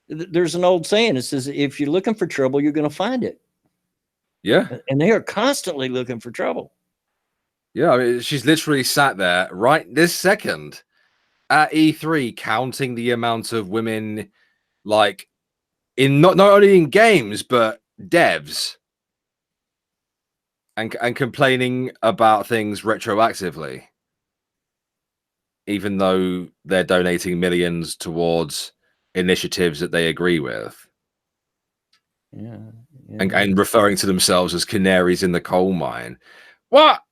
there's an old saying. It says, if you're looking for trouble, you're going to find it. Yeah. And they are constantly looking for trouble. Yeah, I mean, she's literally sat there right this second at E3 counting the amount of women, like, in not only in games but devs, and complaining about things retroactively, even though they're donating millions towards initiatives that they agree with. Yeah. And referring to themselves as canaries in the coal mine. What?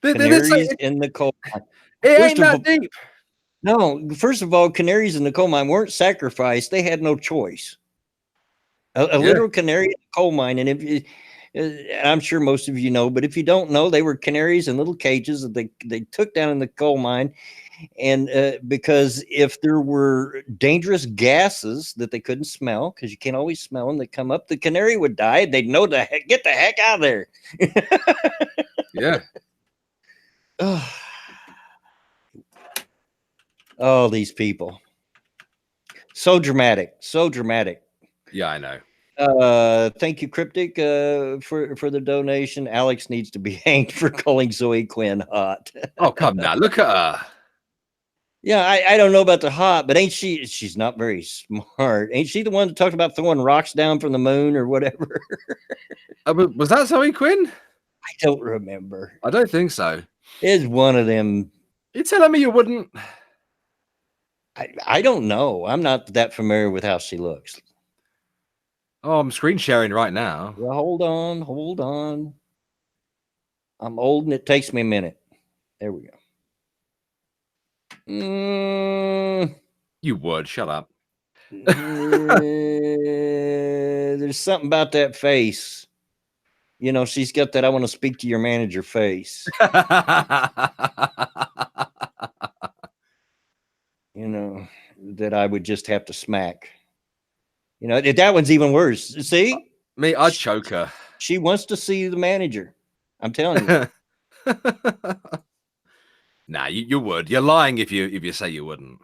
Canaries in the coal mine. It ain't that deep. No, first of all, canaries in the coal mine weren't sacrificed. They had no choice. A literal canary in the coal mine. And if you, I'm sure most of you know, but if you don't know, they were canaries in little cages that they took down in the coal mine. And because if there were dangerous gases that they couldn't smell, because you can't always smell them, they come up, the canary would die. They'd know to get the heck out of there. Yeah. Oh, these people. So dramatic. So dramatic. Yeah, I know. Thank you, Cryptic, for the donation. Alex needs to be hanged for calling Zoe Quinn hot. Oh, come now. Look at her. Yeah, I don't know about the hot, but she's not very smart. Ain't she the one that talked about throwing rocks down from the moon or whatever? Was that Zoe Quinn? I don't remember. I don't think so. It's one of them. You're telling me you wouldn't? I don't know. I'm not that familiar with how she looks. Oh, I'm screen sharing right now. Well, hold on. I'm old and it takes me a minute. There we go. You would. Shut up. There's something about that face. She's got that I want to speak to your manager face. That I would just have to smack. That one's even worse. See? Me, I'd choke her. She wants to see the manager. I'm telling you. Nah, you would. You're lying if you say you wouldn't.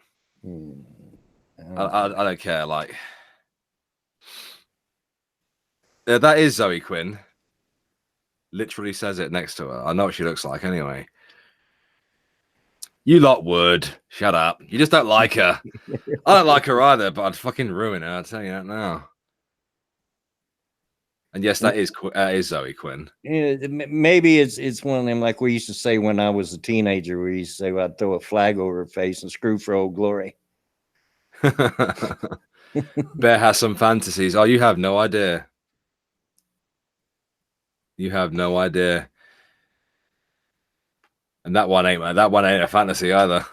I don't care. Like, that is Zoe Quinn. Literally says it next to her. I know what she looks like anyway. You lot would. Shut up. You just don't like her. I don't like her either, but I'd fucking ruin her. I'll tell you that now. And yes, that is Zoe Quinn. Yeah, maybe it's one of them, like we used to say when I was a teenager. We used to say, well, I'd throw a flag over her face and screw for old glory. Bear has some fantasies. Oh, you have no idea. You have no idea. And that one ain't a fantasy either.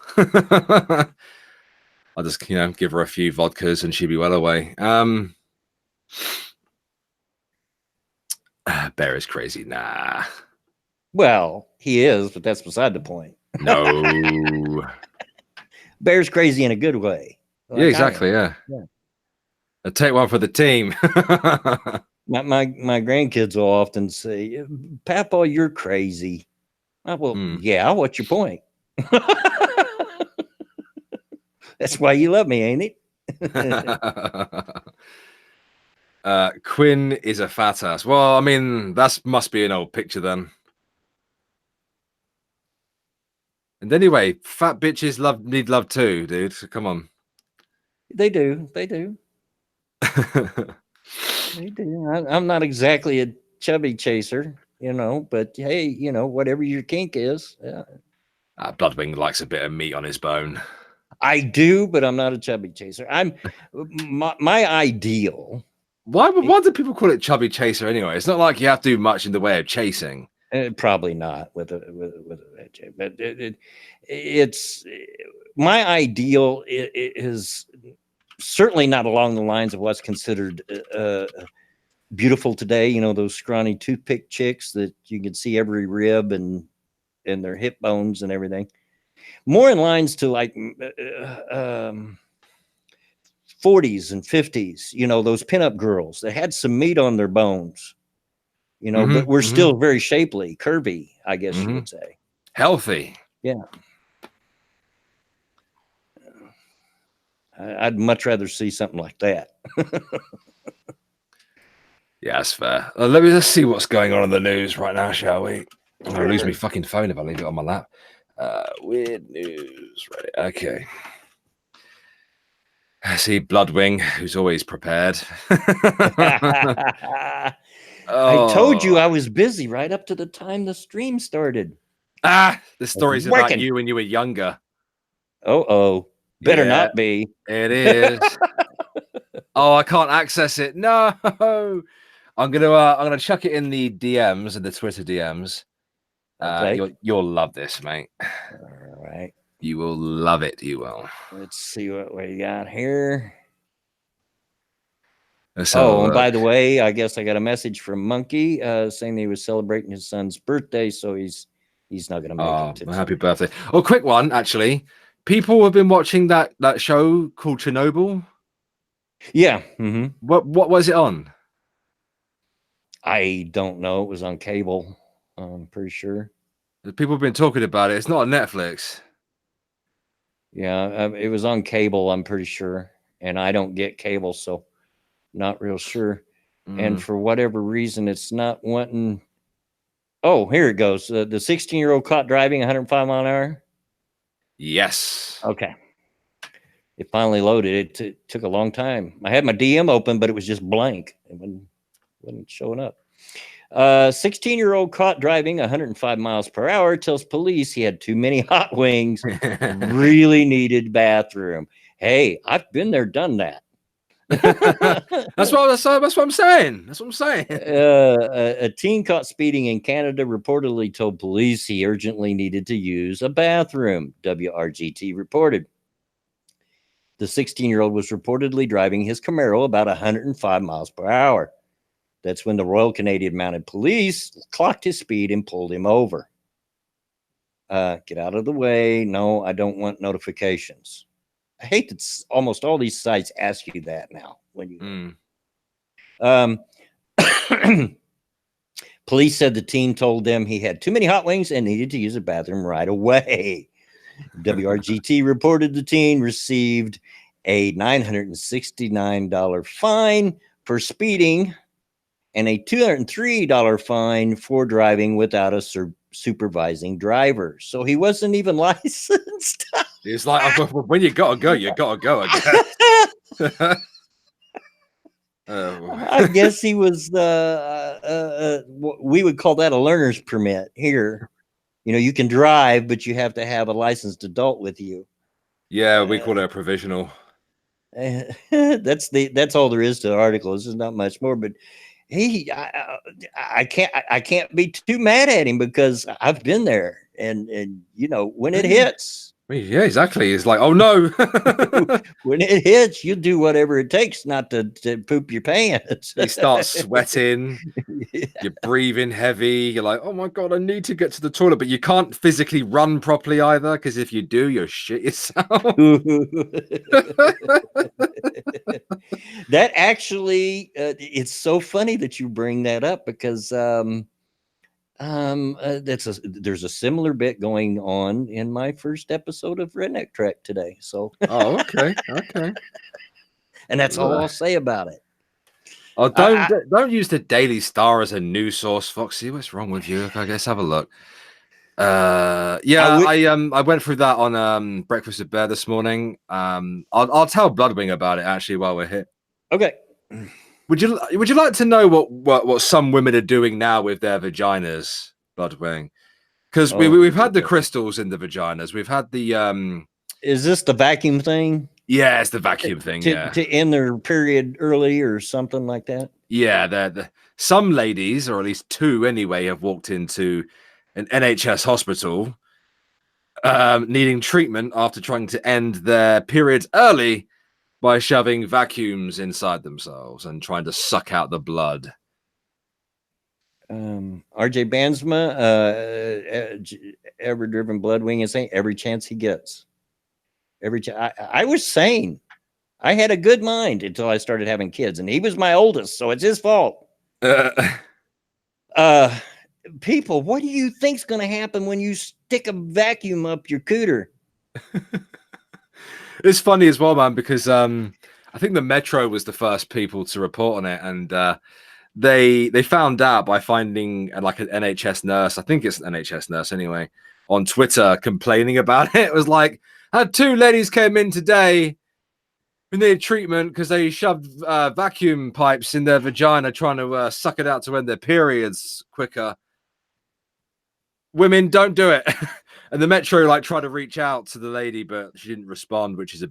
I'll just give her a few vodkas and she'll be well away. Bear is crazy. Nah. Well, he is, but that's beside the point. No. Bear's crazy in a good way. Yeah, exactly. Yeah. Yeah. I'll take one for the team. My grandkids will often say, "Papa, you're crazy." Well, yeah. What's your point? That's why you love me, ain't it? Quinn is a fat ass. Well, I mean, that must be an old picture then. And anyway, fat bitches need love too, dude. So come on. They do. They do. They do. I'm not exactly a chubby chaser, but hey, whatever your kink is. Yeah. Bloodwing likes a bit of meat on his bone. I do, but I'm not a chubby chaser. My ideal. Why do people call it chubby chaser anyway? It's not like you have to do much in the way of chasing. Probably not with a but it's my ideal is certainly not along the lines of what's considered beautiful today. Those scrawny toothpick chicks that you can see every rib and their hip bones and everything. More in lines to like 40s and 50s, those pinup girls that had some meat on their bones, but we're still very shapely, curvy, I guess you would say. Healthy. Yeah. I'd much rather see something like that. Yeah, that's fair. Let's see what's going on in the news right now, shall we? I'm going to lose my fucking phone if I leave it on my lap. Weird news. Right. Okay. I see Bloodwing, who's always prepared. I told you I was busy right up to the time the stream started. The story's about you when you were younger. Better not be. It is. Oh, I can't access it. No. I'm gonna chuck it in the DMs and the Twitter DMs. Okay. You'll love this, mate. All right. You will love it. You will. Let's see what we got here. So, and by the way, I guess I got a message from Monkey saying he was celebrating his son's birthday, so he's not going to make it. Happy birthday! Oh, quick one, actually. People have been watching that show called Chernobyl. Yeah. What was it on? I don't know. It was on cable. I'm pretty sure. People have been talking about it. It's not on Netflix. Yeah, it was on cable, I'm pretty sure. And I don't get cable, so not real sure. And for whatever reason, it's not wanting. Oh, here it goes. The 16-year-old caught driving 105 mile an hour. Yes. Okay. It finally loaded. It took a long time. I had my DM open, but it was just blank. It wasn't showing up. 16-year-old caught driving 105 miles per hour tells police he had too many hot wings, really needed bathroom. Hey, I've been there, done that. That's what I'm saying. That's what I'm saying. A teen caught speeding in Canada reportedly told police he urgently needed to use a bathroom, WRGT reported. The 16-year-old was reportedly driving his Camaro about 105 miles per hour. That's when the Royal Canadian Mounted Police clocked his speed and pulled him over. Get out of the way. No, I don't want notifications. I hate that almost all these sites ask you that now. When you police said the teen told them he had too many hot wings and needed to use a bathroom right away. WRGT reported the teen received a $969 fine for speeding and a $203 fine for driving without a supervising driver. So he wasn't even licensed. It's like, when you gotta go, you gotta go, I guess. I guess he was, we would call that a learner's permit here. You can drive, but you have to have a licensed adult with you. Yeah, we call it a provisional. That's all there is to the article. This is not much more, but I can't be too mad at him because I've been there, and when it hits. Yeah, exactly. It's like, oh no. When it hits, you do whatever it takes not to poop your pants. You start sweating. You're breathing heavy. You're like, oh my God, I need to get to the toilet. But you can't physically run properly either, because if you do, you'll shit yourself. That actually, it's so funny that you bring that up, because there's a similar bit going on in my first episode of Redneck Trek today. So, Oh, okay. and that's all I'll say about it. Oh, don't use the Daily Star as a news source, Foxy. What's wrong with you? Okay, let's have a look. I went through that on Breakfast with Bear this morning. I'll tell Bloodwing about it actually while we're here. Okay. Would you like to know what some women are doing now with their vaginas, Bloodwing? Because we've had the crystals in the vaginas. We've had the Is this the vacuum thing? Yeah, it's the vacuum thing. To end their period early or something like that. Yeah, some ladies, or at least two anyway, have walked into an NHS hospital needing treatment after trying to end their periods early by shoving vacuums inside themselves and trying to suck out the blood. RJ Bansma, ever driven Bloodwing, is saying every chance he gets. I was sane. I had a good mind until I started having kids, and he was my oldest, so it's his fault. People, what do you think's going to happen when you stick a vacuum up your cooter? It's funny as well, man, because I think the Metro was the first people to report on it, and they found out by finding like an NHS nurse. I think it's an NHS nurse anyway, on Twitter complaining about it. It was like, had two ladies came in today who needed treatment because they shoved vacuum pipes in their vagina trying to suck it out to end their periods quicker. Women, don't do it. And the Metro like tried to reach out to the lady, but she didn't respond, which is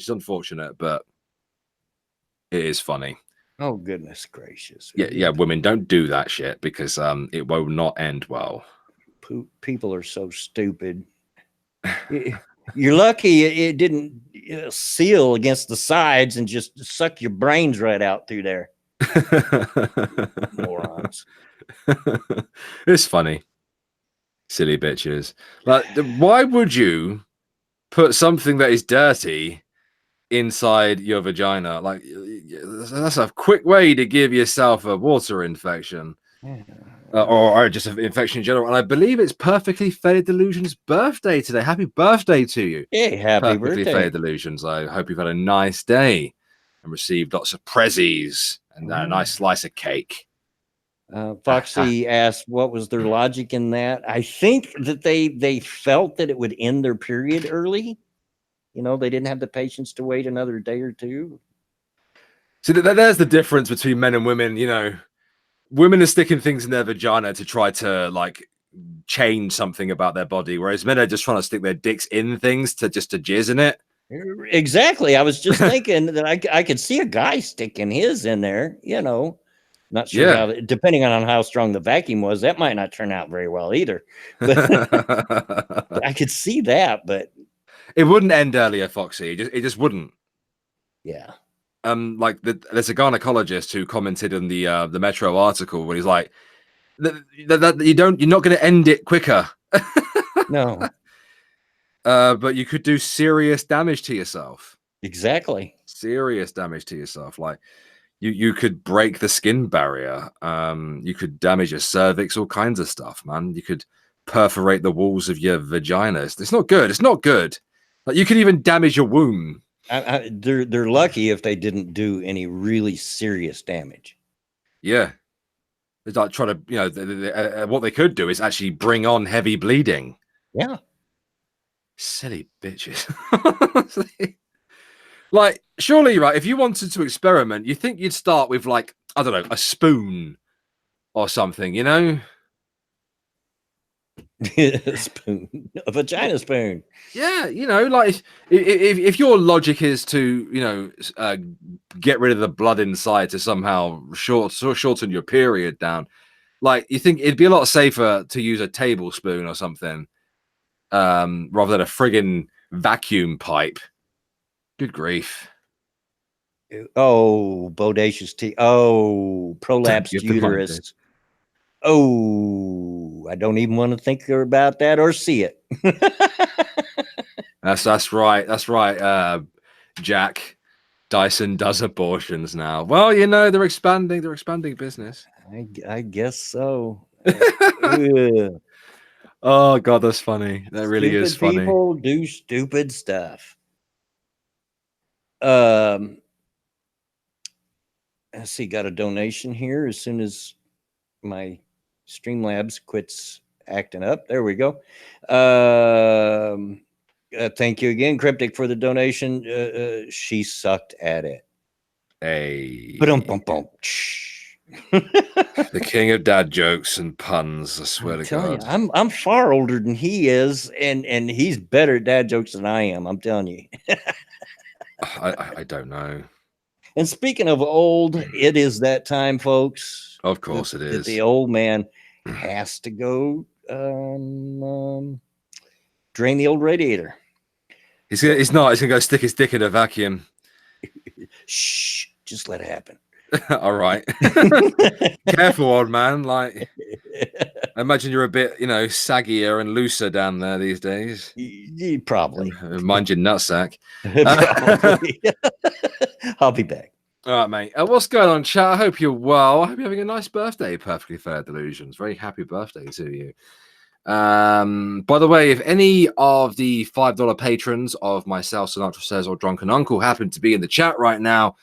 unfortunate, but it is funny. Oh, goodness gracious. Yeah, women, don't do that shit, because it will not end well. People are so stupid. You're lucky it didn't seal against the sides and just suck your brains right out through there. Morons. It's funny. Silly bitches. Like, why would you put something that is dirty inside your vagina? Like, that's a quick way to give yourself a water infection. Or just an infection in general. And I believe it's Perfectly Fair Delusions' birthday today. Happy birthday to you. Hey, happy Perfectly birthday. Fair Delusions. I hope you've had a nice day and received lots of prezzies and a nice slice of cake. Foxy asked what was their logic in that. I think that they felt that it would end their period early. You know, they didn't have the patience to wait another day or two. So there's the difference between men and women. You know, women are sticking things in their vagina to try to like change something about their body, whereas men are just trying to stick their dicks in things to jizz in it. Exactly. I was just thinking that I could see a guy sticking his in there, you know. Not sure how, depending on how strong the vacuum was, that might not turn out very well either. But I could see that, but it wouldn't end earlier, Foxy. It just wouldn't. Yeah. Like there's a gynecologist who commented on the Metro article where he's like, that you're not going to end it quicker. No. But you could do serious damage to yourself. Exactly. Serious damage to yourself. Like you could break the skin barrier. You could damage your cervix, all kinds of stuff, man. You could perforate the walls of your vagina. It's not good. It's not good. Like you could even damage your womb. They're lucky if they didn't do any really serious damage. Yeah. It's like trying to, you know, what they could do is actually bring on heavy bleeding. Yeah. Silly bitches. Like, surely, right, if you wanted to experiment, you think you'd start with, like, I don't know, a spoon or something, you know? A spoon, a vagina spoon. Yeah, you know, like, if your logic is to, you know, get rid of the blood inside to somehow shorten your period down, like, you think it'd be a lot safer to use a tablespoon or something rather than a friggin' vacuum pipe. Good grief. Oh, bodacious tea. Oh, prolapsed uterus. Oh, I don't even want to think about that or see it. That's right. That's right. Jack Dyson does abortions now. Well, you know, they're expanding business. I guess so. Ugh. Oh God, that's funny. That really is Stupid funny. people do stupid stuff. Let's see, got a donation here as soon as my Streamlabs quits acting up. There we go. Thank you again, Cryptic, for the donation. She sucked at it. Hey, Ba-dum-bum-bum. the king of dad jokes and puns. I swear I'm to telling God. you, I'm far older than he is, and he's better at dad jokes than I am. I'm telling you. I don't know. And speaking of old, it is that time, folks. Of course it that is. the old man has to go drain the old radiator. He's gonna go stick his dick in a vacuum. Shh, just let it happen. All right. Careful, old man. Like, I imagine you're a bit, saggier and looser down there these days. Probably. Mind your nutsack. Probably. I'll be back. All right, mate. What's going on, chat? I hope you're well. I hope you're having a nice birthday, Perfectly Fair Delusions. Very happy birthday to you. By the way, if any of the $5 patrons of myself, Sinatra Says, or Drunken Uncle happen to be in the chat right now,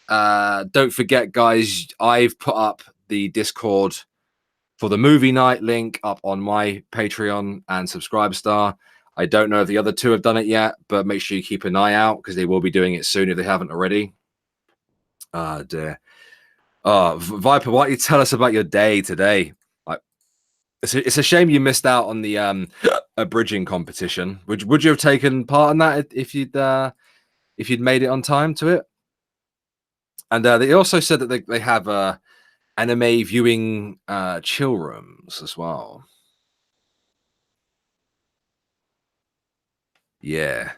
don't forget, guys, I've put up the Discord for the movie night link up on my Patreon and Subscribestar. I don't know if the other two have done it yet, but make sure you keep an eye out because they will be doing it soon if they haven't already. Dear. Viper, why don't you tell us about your day today? It's a shame you missed out on the abridging competition. Would you have taken part in that if you'd made it on time to it? And they also said that they have anime viewing chill rooms as well. Yeah.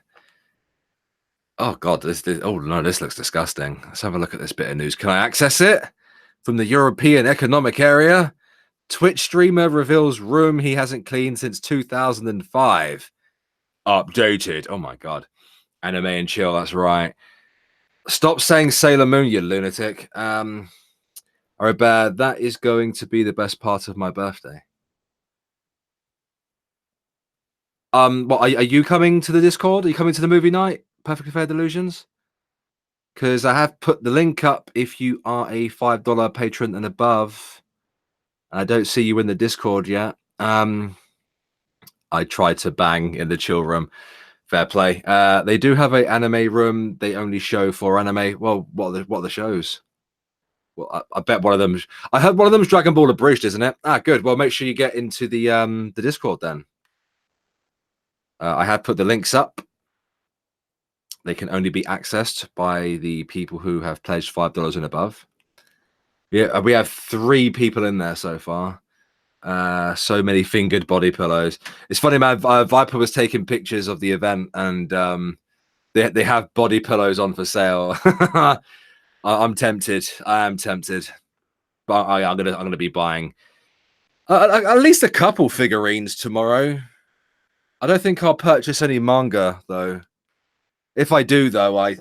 Oh God, oh no, this looks disgusting. Let's have a look at this bit of news. Can I access it from the European Economic Area? Twitch streamer reveals room he hasn't cleaned since 2005. Updated. Oh my God. Anime and chill. That's right. Stop saying Sailor Moon, you lunatic. Robert, that is going to be the best part of my birthday. What are you coming to the Discord? Are you coming to the movie night? Perfectly Fair Delusions? Because I have put the link up if you are a $5 patron and above. I don't see you in the Discord yet. I tried to bang in the chill room. Fair play. They do have an anime room. They only show for anime. Well, what are the shows? Well, I bet one of them. I heard one of them is Dragon Ball Abridged, isn't it? Good. Well, make sure you get into the Discord then. I have put the links up. They can only be accessed by the people who have pledged $5 and above. Yeah, we have 3 people in there so far. So many fingered body pillows. It's funny, man. Viper was taking pictures of the event, and they have body pillows on for sale. I'm tempted. I am tempted, but I'm gonna be buying at least a couple figurines tomorrow. I don't think I'll purchase any manga though. If I do, though, I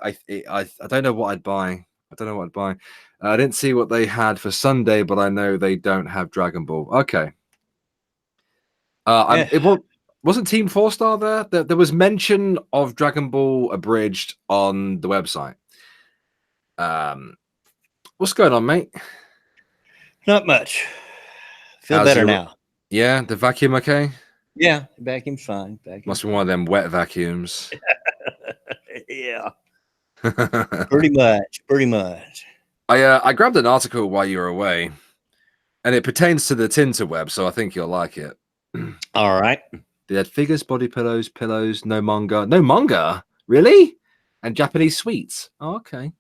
don't know what I'd buy. I don't know what I'd buy. I didn't see what they had for Sunday, but I know they don't have Dragon Ball. Okay. It wasn't Team 4-Star there? There was mention of Dragon Ball Abridged on the website. What's going on, mate? Not much. Feel How's better now. Yeah, the vacuum okay? Yeah, vacuum's fine. Must be one of them wet vacuums. Yeah. Pretty much. I grabbed an article while you were away, and it pertains to the Tinterweb, so I think you'll like it. All right. They had figures, body pillows, no manga. No manga? Really? And Japanese sweets. Oh, okay.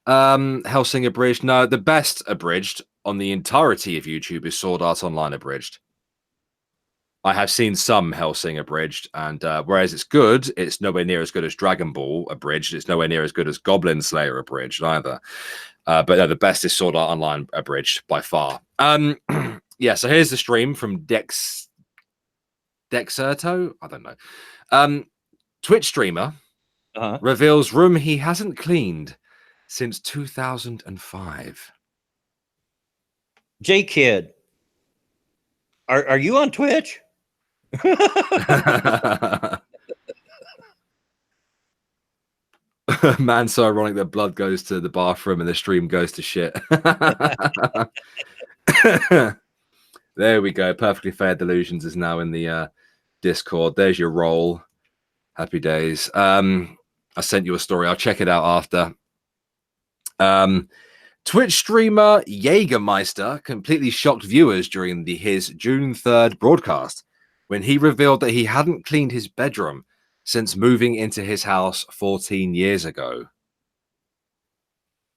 Hellsing Abridged. No, the best abridged on the entirety of YouTube is Sword Art Online Abridged. I have seen some Hellsing Abridged, and whereas it's good, it's nowhere near as good as Dragon Ball Abridged. It's nowhere near as good as Goblin Slayer Abridged either. But no, the best is Sword Art Online Abridged by far. Yeah, so here's the stream from Dexerto. I don't know. Twitch streamer reveals room he hasn't cleaned since 2005. J Kid, are you on Twitch? Man, so ironic that blood goes to the bathroom and the stream goes to shit. There we go. Perfectly Fair Delusions is now in the Discord. There's your role. Happy days. I sent you a story. I'll check it out after. Twitch streamer Jägermeister completely shocked viewers during his June 3rd broadcast when he revealed that he hadn't cleaned his bedroom since moving into his house 14 years ago.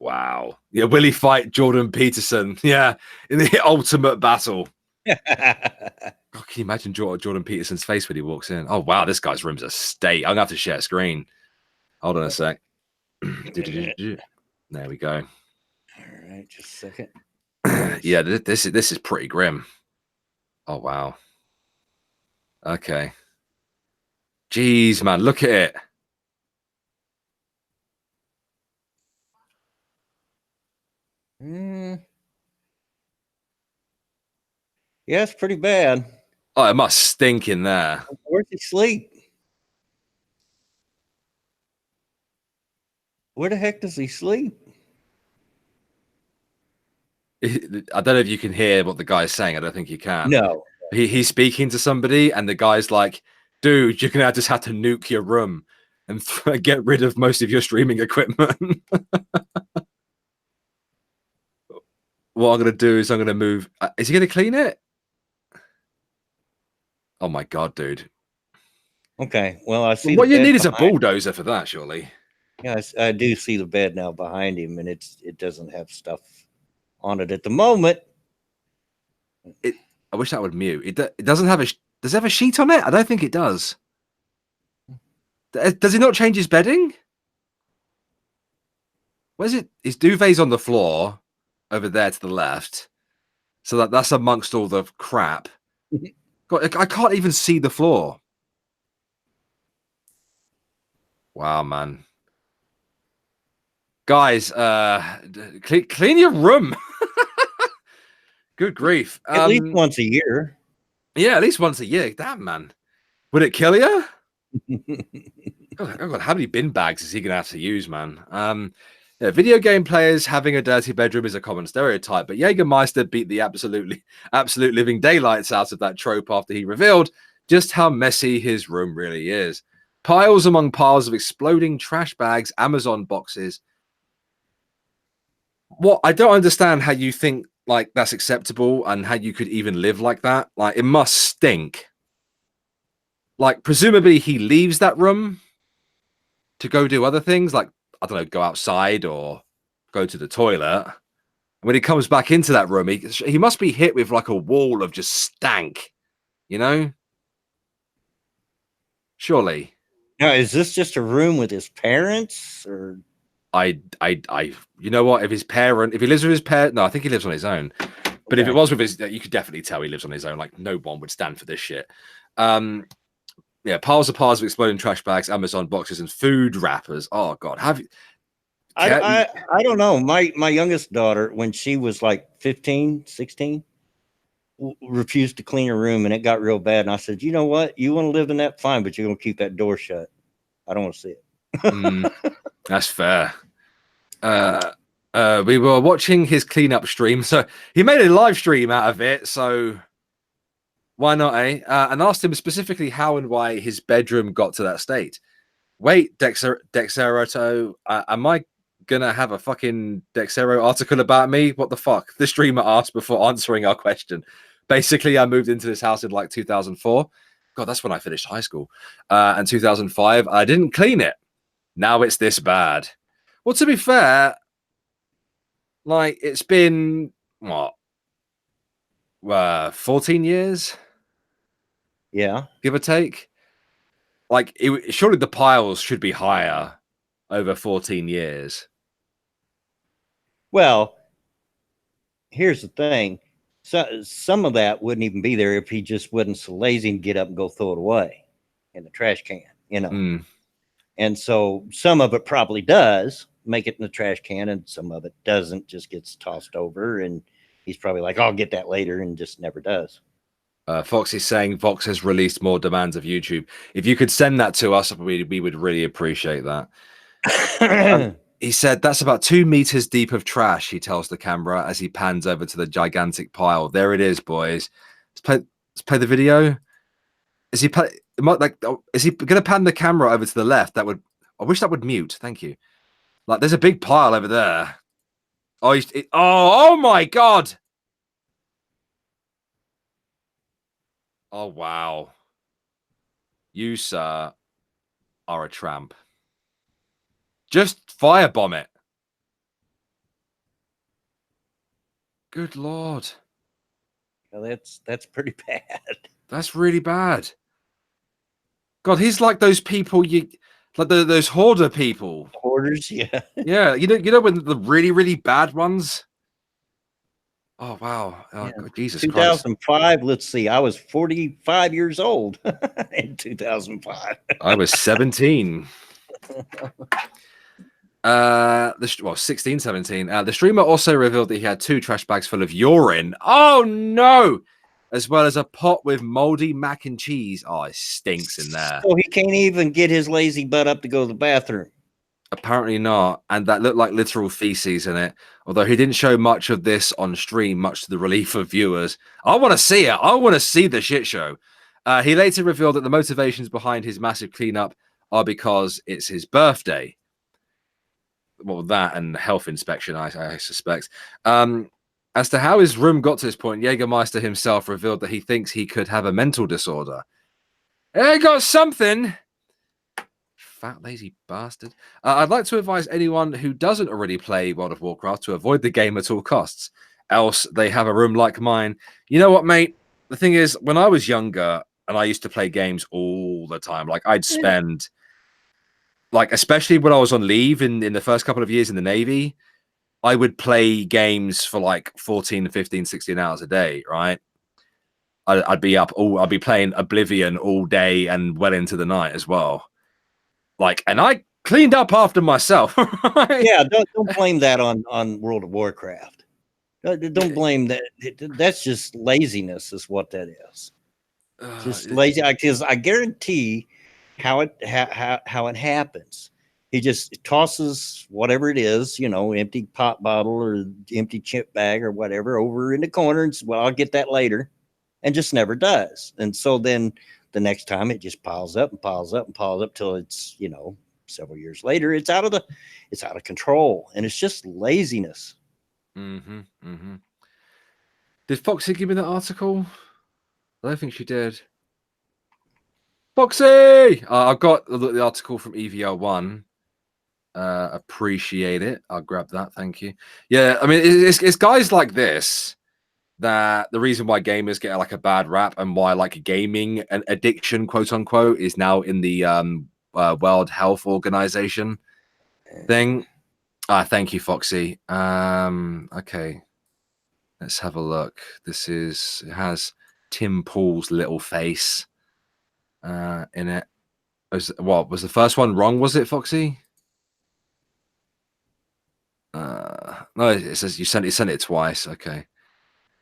Wow. Yeah, will he fight Jordan Peterson? Yeah, in the ultimate battle. God, can you imagine Jordan Peterson's face when he walks in? Oh, wow, this guy's room's a state. I'm going to have to share screen. Hold on a sec. There we go. All right, just a second. Yeah, this is pretty grim. Oh, wow. Okay. Jeez, man, look at it. Yeah, it's pretty bad. Oh, it must stink in there. Where's he sleep? Where the heck does he sleep? I don't know if you can hear what the guy's saying. I don't think you can. No. He's speaking to somebody, and the guy's like, dude, you're going to just have to nuke your room and get rid of most of your streaming equipment. What I'm going to do is I'm going to move. Is he going to clean it? Oh, my God, dude. Okay. Well, I see. What you need is a bulldozer for that, surely. Yes, I do see the bed now behind him, and it doesn't have stuff on it at the moment. I wish that would mute. It doesn't have does it have a sheet on it? I don't think it does. Does he not change his bedding? Where's it? His duvet's on the floor over there to the left. So that's amongst all the crap. God, I can't even see the floor. Wow, man. Guys, clean your room. Good grief. At least once a year. Yeah, at least once a year. Damn, man. Would it kill you? Oh God, how many bin bags is he going to have to use, man? Yeah, video game players having a dirty bedroom is a common stereotype, but Jägermeister beat the absolute living daylights out of that trope after he revealed just how messy his room really is. Piles among piles of exploding trash bags, Amazon boxes. What? I don't understand how you think like that's acceptable and how you could even live like that. Like, it must stink. Like, presumably he leaves that room to go do other things, like, I don't know, go outside or go to the toilet. When he comes back into that room, he must be hit with like a wall of just stank, you know? Surely. Now, is this just a room with his parents, or? You know what? If he lives with his parent, no, I think he lives on his own. But okay. If it was with his, you could definitely tell he lives on his own. Like, no one would stand for this shit. Yeah, piles of exploding trash bags, Amazon boxes, and food wrappers. Oh God, have you? I don't know. My youngest daughter, when she was like 15, 16, refused to clean her room, and it got real bad. And I said, you know what? You want to live in that, fine, but you're gonna keep that door shut. I don't want to see it. That's fair. We were watching his cleanup stream, so he made a live stream out of it. So why not, eh? And asked him specifically how and why his bedroom got to that state. Wait, Dexeroto, am I gonna have a fucking Dexero article about me? What the fuck? The streamer asked before answering our question. Basically, I moved into this house in like 2004. God, that's when I finished high school. And 2005, I didn't clean it. Now it's this bad. Well, to be fair, like, it's been, what, 14 years? Yeah. Give or take. Like, surely the piles should be higher over 14 years. Well, here's the thing. So some of that wouldn't even be there if he just wasn't so lazy and get up and go throw it away in the trash can, you know. Mm. And so some of it probably does make it in the trash can, and some of it doesn't, just gets tossed over. And he's probably like, I'll get that later, and just never does. Fox is saying Vox has released more demands of YouTube. If you could send that to us, we would really appreciate that. He said that's about 2 meters deep of trash, he tells the camera as he pans over to the gigantic pile. There it is, boys. Let's play the video. Is he is he gonna pan the camera over to the left? I wish that would mute. Thank you. Like, there's a big pile over there. Oh my god. Oh wow. You, sir, are a tramp. Just firebomb it. Good lord. Well, that's pretty bad. That's really bad. God, he's like those people those hoarder people. Hoarders, yeah. Yeah, you know when the really, really bad ones. Oh wow. Oh, Yeah. God, Jesus Christ. 2005, let's see. I was 45 years old in 2005. I was 17. 16, 17. The streamer also revealed that he had 2 trash bags full of urine. Oh no! As well as a pot with moldy mac and cheese. Oh, it stinks in there. So he can't even get his lazy butt up to go to the bathroom. Apparently not. And that looked like literal feces in it. Although he didn't show much of this on stream, much to the relief of viewers. I want to see it. I want to see the shit show. He later revealed that the motivations behind his massive cleanup are because it's his birthday. Well, that and health inspection, I suspect. As to how his room got to this point, Jägermeister himself revealed that he thinks he could have a mental disorder. I got something. Fat lazy bastard. I'd like to advise anyone who doesn't already play World of Warcraft to avoid the game at all costs. Else they have a room like mine. You know what, mate? The thing is, when I was younger and I used to play games all the time, like I'd spend, like, especially when I was on leave in the first couple of years in the Navy, I would play games for like 14, 15, 16 hours a day, right? I'd be playing Oblivion all day and well into the night as well. Like, and I cleaned up after myself. Right? Yeah, don't blame that on World of Warcraft. Don't blame that. That's just laziness, is what that is. Just lazy. Because I guarantee how it happens. He just tosses whatever it is, empty pop bottle or empty chip bag or whatever over in the corner and says, well, I'll get that later, and just never does. And so then the next time it just piles up and piles up and piles up till it's, several years later, it's out of control, and it's just laziness. Mm-hmm. Mm-hmm. Did Foxy give me that article? I don't think she did. Foxy! I've got the article from EVR1. Appreciate it. I'll grab that. Thank you. Yeah, I mean, it's guys like this that the reason why gamers get like a bad rap and why like gaming and addiction, quote unquote, is now in the World Health Organization thing. Thank you, Foxy. Okay, let's have a look. It has Tim Pool's little face in it. Was the first one wrong? Was it, Foxy? No, it says you sent it twice. Okay,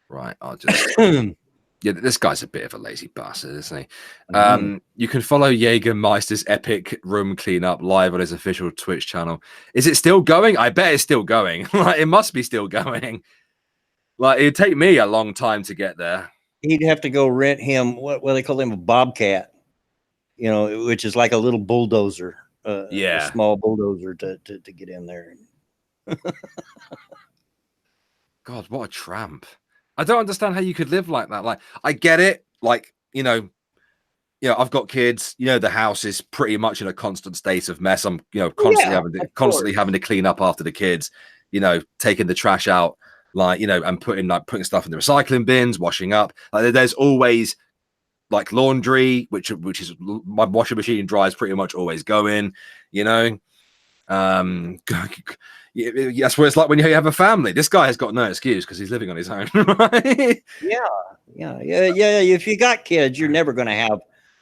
right. I'll just. Yeah, this guy's a bit of a lazy bastard, isn't he? You can follow Jägermeister's epic room cleanup live on his official Twitch channel. Is it still going? I bet it's still going. Like, it must be still going. Like, it'd take me a long time to get there. He'd have to go rent him what they call him, a bobcat, which is like a little bulldozer, a small bulldozer to get in there. God, what a tramp. I don't understand how you could live like that. Like, I get it. Like, I've got kids. The house is pretty much in a constant state of mess. I'm, constantly having to clean up after the kids. Taking the trash out, and putting stuff in the recycling bins, washing up. Like, there's always like laundry, which is my washing machine dries pretty much always going. That's what it's like when you have a family. This guy has got no excuse because he's living on his own, right? Yeah. If you got kids, you're never going to have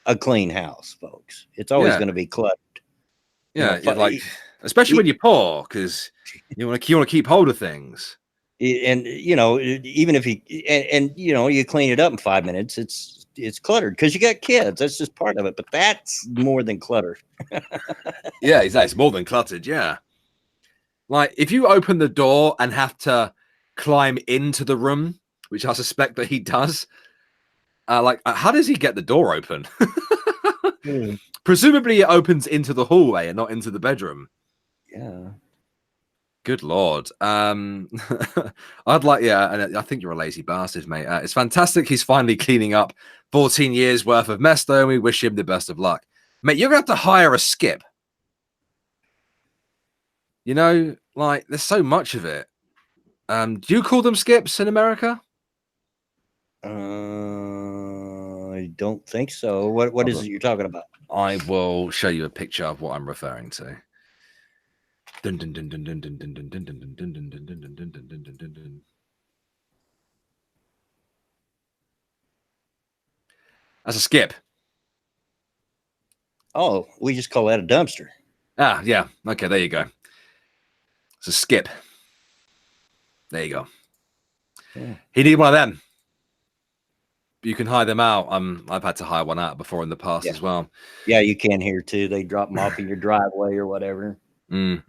a clean house, folks. It's always going to be cluttered. Yeah, like especially when you're poor, because you want to keep hold of things. And even if you clean it up in 5 minutes, it's cluttered because you got kids. That's just part of it. But that's more than clutter. Yeah, exactly. It's more than cluttered. Yeah. Like if you open the door and have to climb into the room, which I suspect that he does, how does he get the door open? Presumably it opens into the hallway and not into the bedroom. Yeah. Good Lord. And I think you're a lazy bastard, mate. It's fantastic he's finally cleaning up 14 years worth of mess, though, and we wish him the best of luck. Mate, you're going to have to hire a skip. There's so much of it. Do you call them skips in America? I don't think so. What is it you're talking about? I will show you a picture of what I'm referring to. That's a skip. Oh, we just call that a dumpster. Ah, yeah. Okay, there you go. It's a skip. There you go. Yeah. He needed one of them. You can hire them out. I've had to hire one out before in the past as well. Yeah, you can here too. They drop them off in your driveway or whatever. We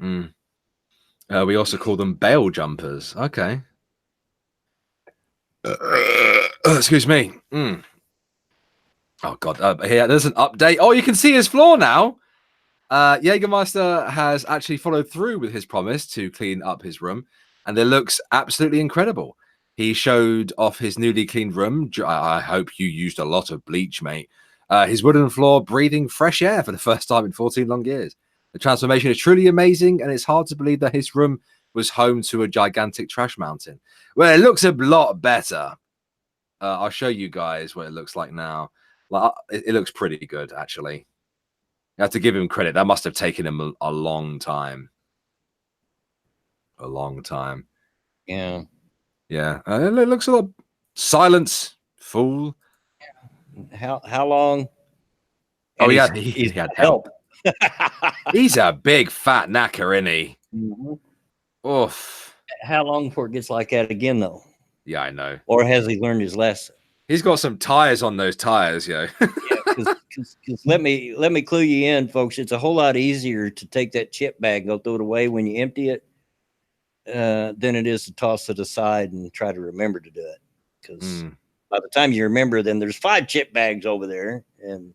also call them bail jumpers. Okay. Excuse me. Oh God. Here, there's an update. Oh, you can see his floor now. Jägermeister has actually followed through with his promise to clean up his room, and it looks absolutely incredible. He showed off his newly cleaned room. I hope you used a lot of bleach, mate. His wooden floor breathing fresh air for the first time in 14 long years. The transformation is truly amazing, and it's hard to believe that his room was home to a gigantic trash mountain. Well, it looks a lot better. I'll show you guys what it looks like now. It looks pretty good, actually. You have to give him credit. That must have taken him a long time. A long time. Yeah. Yeah. It looks a lot. Silence, fool. How long? Oh, and yeah. He had help. He's a big fat knacker, isn't he? Mm-hmm. Oof. How long before it gets like that again, though? Yeah, I know. Or has he learned his lesson? He's got some tires on those tires, yo. Because let me clue you in, folks. It's a whole lot easier to take that chip bag and go throw it away when you empty it than it is to toss it aside and try to remember to do it. Because by the time you remember, then there's 5 chip bags over there, and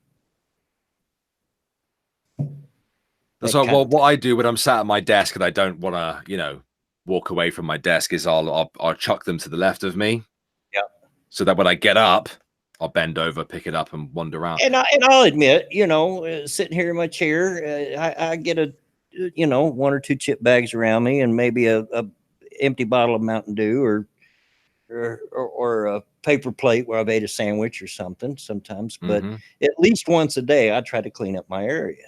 that's what I do when I'm sat at my desk and I don't want to, walk away from my desk. Is I'll chuck them to the left of me. Yeah. So that when I get up, I'll bend over, pick it up, and wander out. And I'll admit, sitting here in my chair, I get 1 or 2 chip bags around me, and maybe a empty bottle of Mountain Dew or a paper plate where I've ate a sandwich or something sometimes. But at least once a day, I try to clean up my area.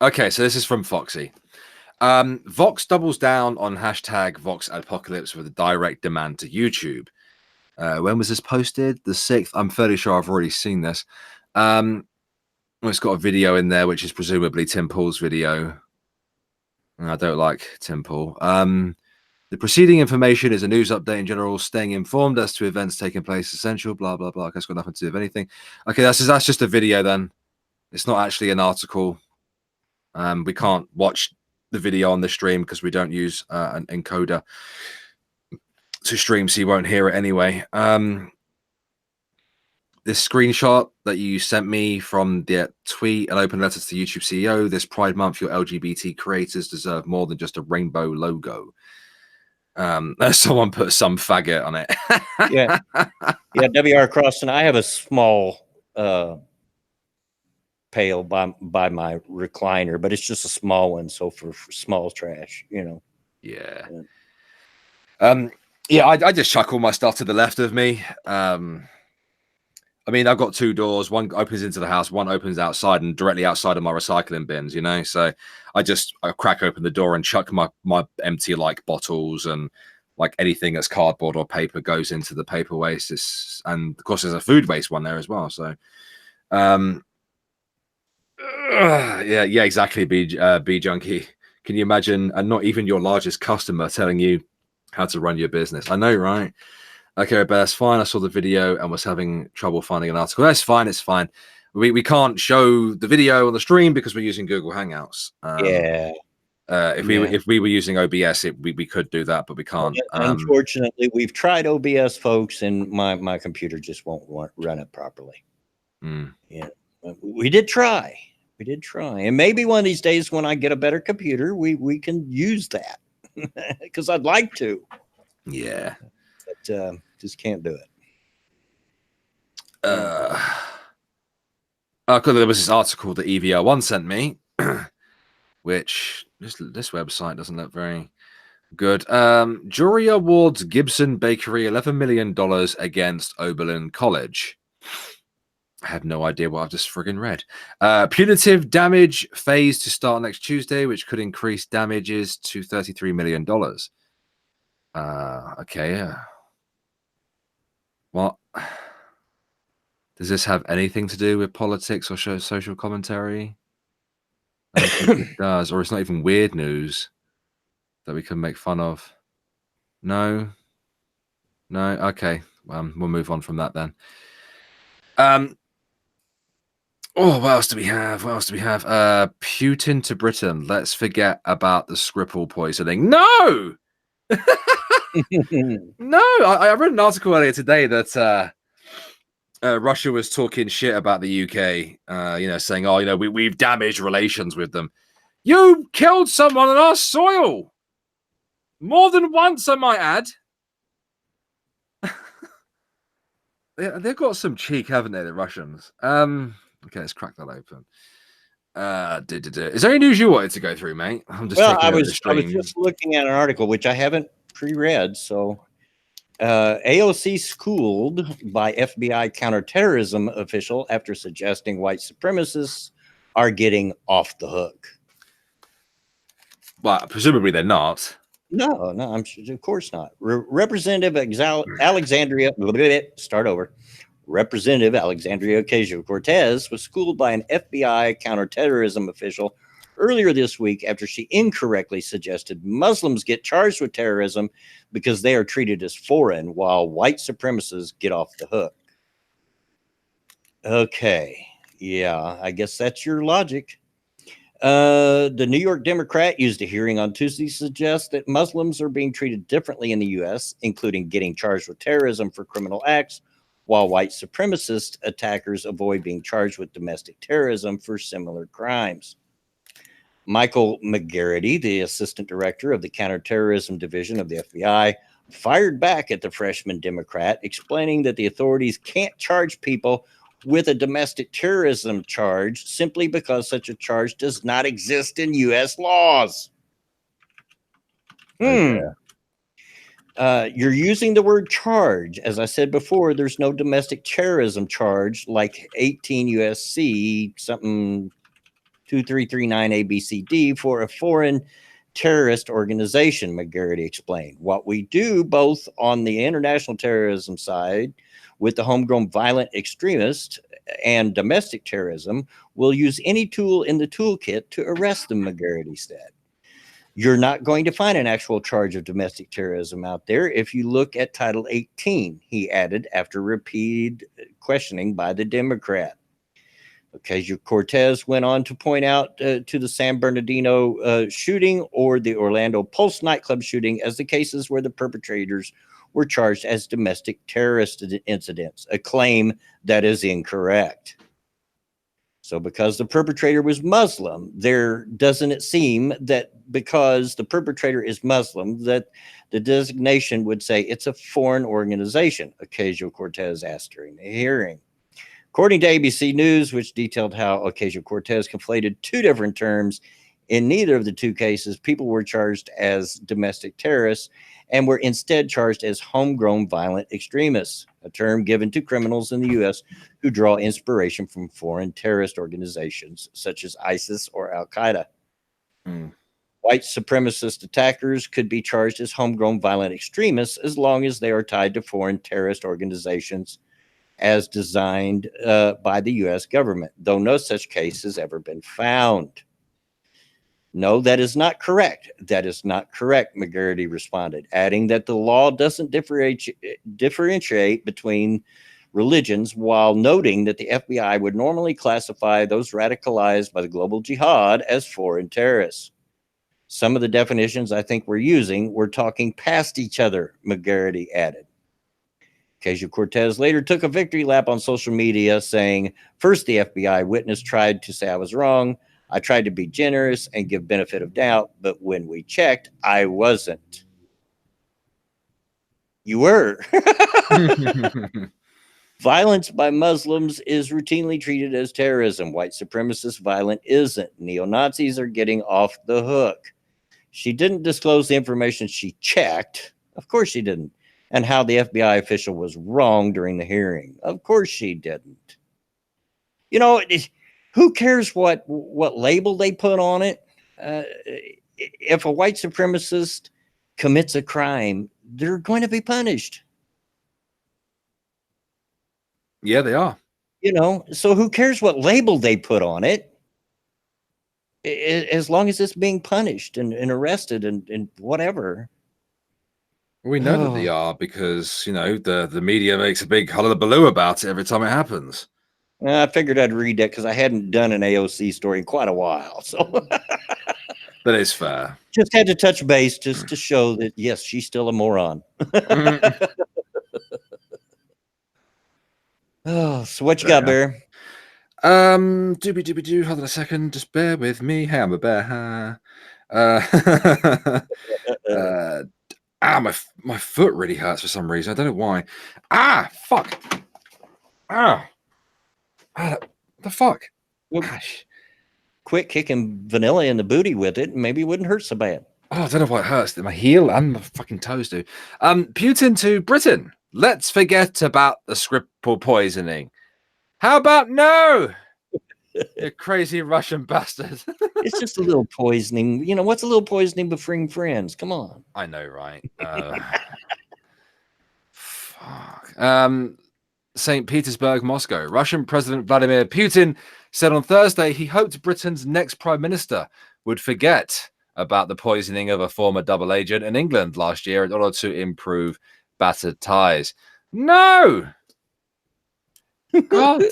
Okay, so this is from Foxy. Vox doubles down on hashtag Vox Apocalypse with a direct demand to YouTube. When was this posted? The 6th. I'm fairly sure I've already seen this. It's got a video in there, which is presumably Tim Pool's video. I don't like Tim Pool. The preceding information is a news update in general. Staying informed as to events taking place essential. Blah blah blah. It's got nothing to do with anything. Okay, that's just a video then. It's not actually an article. We can't watch the video on the stream because we don't use an encoder to stream, so you won't hear it anyway. This screenshot that you sent me from the tweet, an open letter to the YouTube CEO. This Pride Month, your LGBT creators deserve more than just a rainbow logo. Someone put some faggot on it. Yeah. WR Crossan. I have a small pail by my recliner, but it's just a small one. So for small trash, Yeah. I just chuck all my stuff to the left of me. I mean, I've got 2 doors. One opens into the house, one opens outside and directly outside of my recycling bins, you know? So I crack open the door and chuck my empty like bottles and like anything that's cardboard or paper goes into the paper waste. And of course, there's a food waste one there as well. So, yeah, exactly. B junkie. Can you imagine? And not even your largest customer telling you how to run your business. I know, right? Okay, but that's fine. I saw the video and was having trouble finding an article. That's fine. It's fine. We can't show the video on the stream because we're using Google Hangouts. Yeah. If we were using OBS, we could do that, but we can't. Unfortunately, we've tried OBS, folks, and my computer just won't run it properly. Yeah, we did try. We did try, and maybe one of these days when I get a better computer, we can use that because I'd like to. Yeah, but just can't do it. There was this article that EVO1 sent me, which this website doesn't look very good. Jury awards Gibson Bakery $11 million against Oberlin College. I have no idea what I've just friggin' read. Punitive damage phase to start next Tuesday, which could increase damages to $33 million. Okay, yeah. What? Does this have anything to do with politics or social commentary? I don't think it does, or it's not even weird news that we can make fun of. No. Okay, we'll move on from that then. What else do we have? Putin to Britain. Let's forget about the Skripal poisoning. No. No, I read an article earlier today that Russia was talking shit about the UK, saying, oh, we've damaged relations with them. You killed someone on our soil. More than once, I might add. They've got some cheek, haven't they, the Russians? Okay, let's crack that open. Is there any news you wanted to go through, mate? I was just looking at an article, which I haven't pre-read, so... AOC schooled by FBI counterterrorism official after suggesting white supremacists are getting off the hook. Well, presumably they're not. No, I'm sure, of course not. Representative Alexandria, start over. Representative Alexandria Ocasio-Cortez was schooled by an FBI counterterrorism official earlier this week after she incorrectly suggested Muslims get charged with terrorism because they are treated as foreign while white supremacists get off the hook. Okay. Yeah, I guess that's your logic. The New York Democrat used a hearing on Tuesday to suggest that Muslims are being treated differently in the U.S., including getting charged with terrorism for criminal acts, while white supremacist attackers avoid being charged with domestic terrorism for similar crimes. Michael McGarity, the assistant director of the counterterrorism division of the FBI, fired back at the freshman Democrat, explaining that the authorities can't charge people with a domestic terrorism charge simply because such a charge does not exist in U.S. laws. You're using the word charge. As I said before, there's no domestic terrorism charge like 18 U.S.C. something 2339 ABCD for a foreign terrorist organization, McGarity explained. What we do both on the international terrorism side with the homegrown violent extremist and domestic terrorism, we'll use any tool in the toolkit to arrest them, McGarity said. You're not going to find an actual charge of domestic terrorism out there if you look at Title 18, he added after repeated questioning by the Democrat. Ocasio-Cortez went on to point out to the San Bernardino shooting or the Orlando Pulse nightclub shooting as the cases where the perpetrators were charged as domestic terrorist incidents, a claim that is incorrect. So because the perpetrator was Muslim, doesn't it seem that because the perpetrator is Muslim, that the designation would say it's a foreign organization, Ocasio-Cortez asked during the hearing. According to ABC News, which detailed how Ocasio-Cortez conflated two different terms, in neither of the two cases, people were charged as domestic terrorists and were instead charged as homegrown violent extremists. a term given to criminals in the U.S. who draw inspiration from foreign terrorist organizations such as ISIS or Al-Qaeda. White supremacist attackers could be charged as homegrown violent extremists as long as they are tied to foreign terrorist organizations as designed by the U.S. government, though no such case has ever been found. No, that is not correct. That is not correct, McGarity responded, adding that the law doesn't differentiate between religions, while noting that the FBI would normally classify those radicalized by the global jihad as foreign terrorists. Some of the definitions I think we're using, we're talking past each other, McGarity added. Ocasio-Cortez later took a victory lap on social media saying, first, the FBI witness tried to say I was wrong. I tried to be generous and give benefit of doubt, but when we checked, I wasn't. You were. Violence by Muslims is routinely treated as terrorism. White supremacist violence isn't. Neo-Nazis are getting off the hook. She didn't disclose the information she checked. Of course she didn't. And how the FBI official was wrong during the hearing. Of course she didn't. You know, who cares what label they put on it? If a white supremacist commits a crime, they're going to be punished. Yeah, they are. You know, so who cares what label they put on it? As long as it's being punished and arrested and whatever. We know that they are because, you know, the media makes a big hullabaloo about it every time it happens. I figured I'd read that because I hadn't done an AOC story in quite a while. So that is fair. Just had to touch base just to show that, yes, she's still a moron. Oh, so what you got, Bear? Doobie-doobie-doo. Hold on a second. Just bear with me. Hey, I'm a bear. My foot really hurts for some reason. I don't know why. Fuck. The fuck? Gosh. Quit kicking vanilla in the booty with it, and maybe it wouldn't hurt so bad. Oh, I don't know why it hurts. My heel and my fucking toes do. Putin to Britain. Let's forget about the Skripal poisoning. How about no? You crazy Russian bastard. It's just a little poisoning. You know, what's a little poisoning but freeing friends? Come on. I know, right? Fuck. St. Petersburg, Moscow. Russian President Vladimir Putin said on Thursday he hoped Britain's next prime minister would forget about the poisoning of a former double agent in England last year in order to improve battered ties. No! God.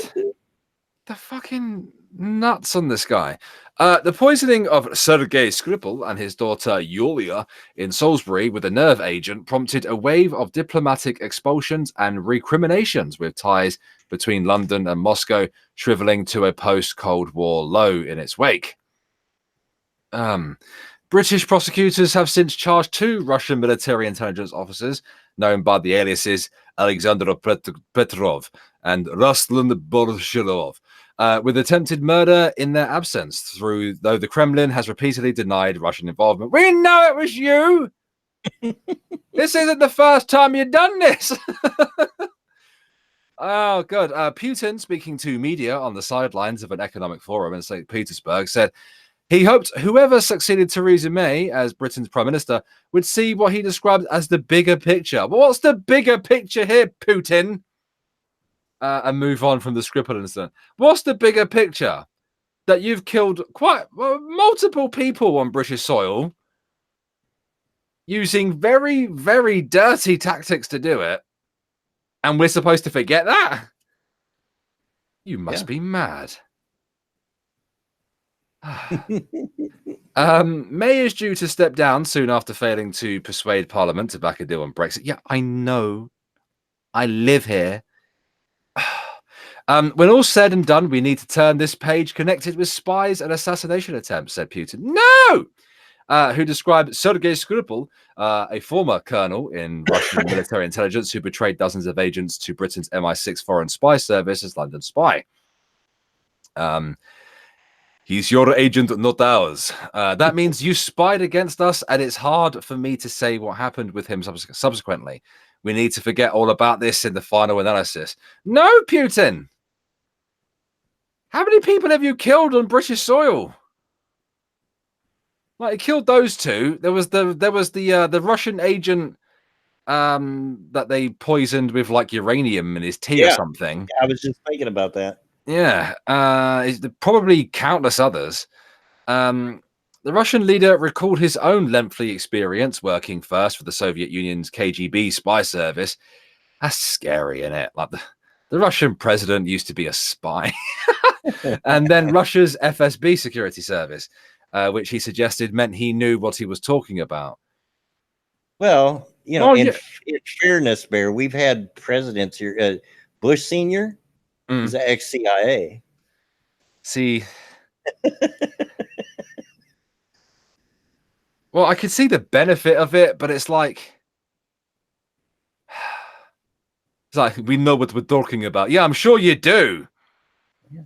The fucking nuts on this guy. The poisoning of Sergei Skripal and his daughter Yulia in Salisbury with a nerve agent prompted a wave of diplomatic expulsions and recriminations, with ties between London and Moscow shriveling to a post-Cold War low in its wake. British prosecutors have since charged 2 Russian military intelligence officers, known by the aliases Alexander Petrov and Ruslan Borshilov, with attempted murder in their absence, though the Kremlin has repeatedly denied Russian involvement. We know it was you! This isn't the first time you've done this! Oh, God. Putin, speaking to media on the sidelines of an economic forum in St. Petersburg, said he hoped whoever succeeded Theresa May as Britain's prime minister would see what he described as the bigger picture. But what's the bigger picture here, Putin? And move on from the Skripal incident. What's the bigger picture? That you've killed multiple people on British soil using very, very dirty tactics to do it, and we're supposed to forget that? You must be mad. May is due to step down soon after failing to persuade Parliament to back a deal on Brexit. Yeah, I know. I live here. When all's said and done, we need to turn this page connected with spies and assassination attempts, said Putin. No! Who described Sergei Skripal, a former colonel in Russian military intelligence who betrayed dozens of agents to Britain's MI6 foreign spy service as London spy. He's your agent, not ours. That means you spied against us, and it's hard for me to say what happened with him subsequently. We need to forget all about this in the final analysis. No, Putin. How many people have you killed on British soil? Like, he killed those two. There was the Russian agent that they poisoned with like uranium in his tea or something. I was just thinking about that. Yeah, probably countless others. The Russian leader recalled his own lengthy experience working first for the Soviet Union's KGB spy service. That's scary, isn't it? Like the Russian president used to be a spy. And then Russia's FSB security service, which he suggested meant he knew what he was talking about. Well, you know, in fairness, Bear, we've had presidents here. Bush Sr. is ex-CIA. See, well, I could see the benefit of it, but it's like we know what we're talking about. Yeah, I'm sure you do. Yeah.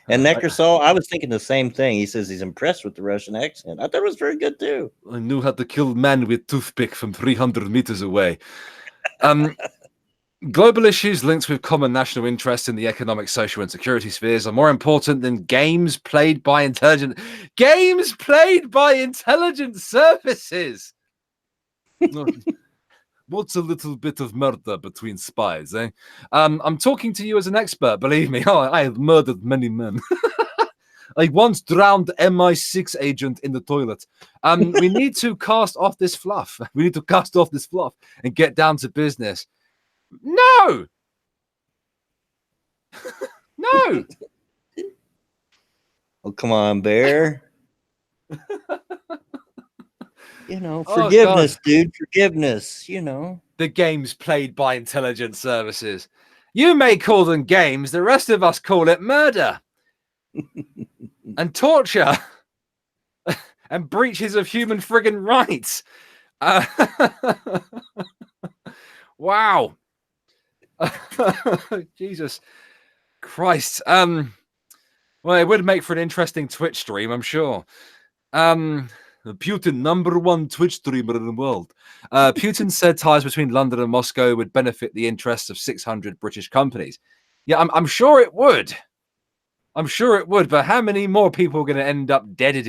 And Neckersall, I was thinking the same thing. He says he's impressed with the Russian accent. I thought it was very good too. I knew how to kill man with toothpick from 300 meters away. Global issues linked with common national interests in the economic, social, and security spheres are more important than games played by intelligent services. What's a little bit of murder between spies, eh? I'm talking to you as an expert, believe me. Oh, I have murdered many men. I once drowned MI6 agent in the toilet. We need to cast off this fluff. We need to cast off this fluff and get down to business. No! No! Oh, come on, Bear. You know, forgiveness, dude. Forgiveness, you know. The games played by intelligence services. You may call them games. The rest of us call it murder. And torture. And breaches of human friggin' rights. Wow. Jesus Christ. Well, it would make for an interesting Twitch stream, I'm sure. Putin, #1 Twitch streamer in the world. Putin said ties between London and Moscow would benefit the interests of 600 British companies. Yeah, I'm sure it would. I'm sure it would, but how many more people are going to end up deaded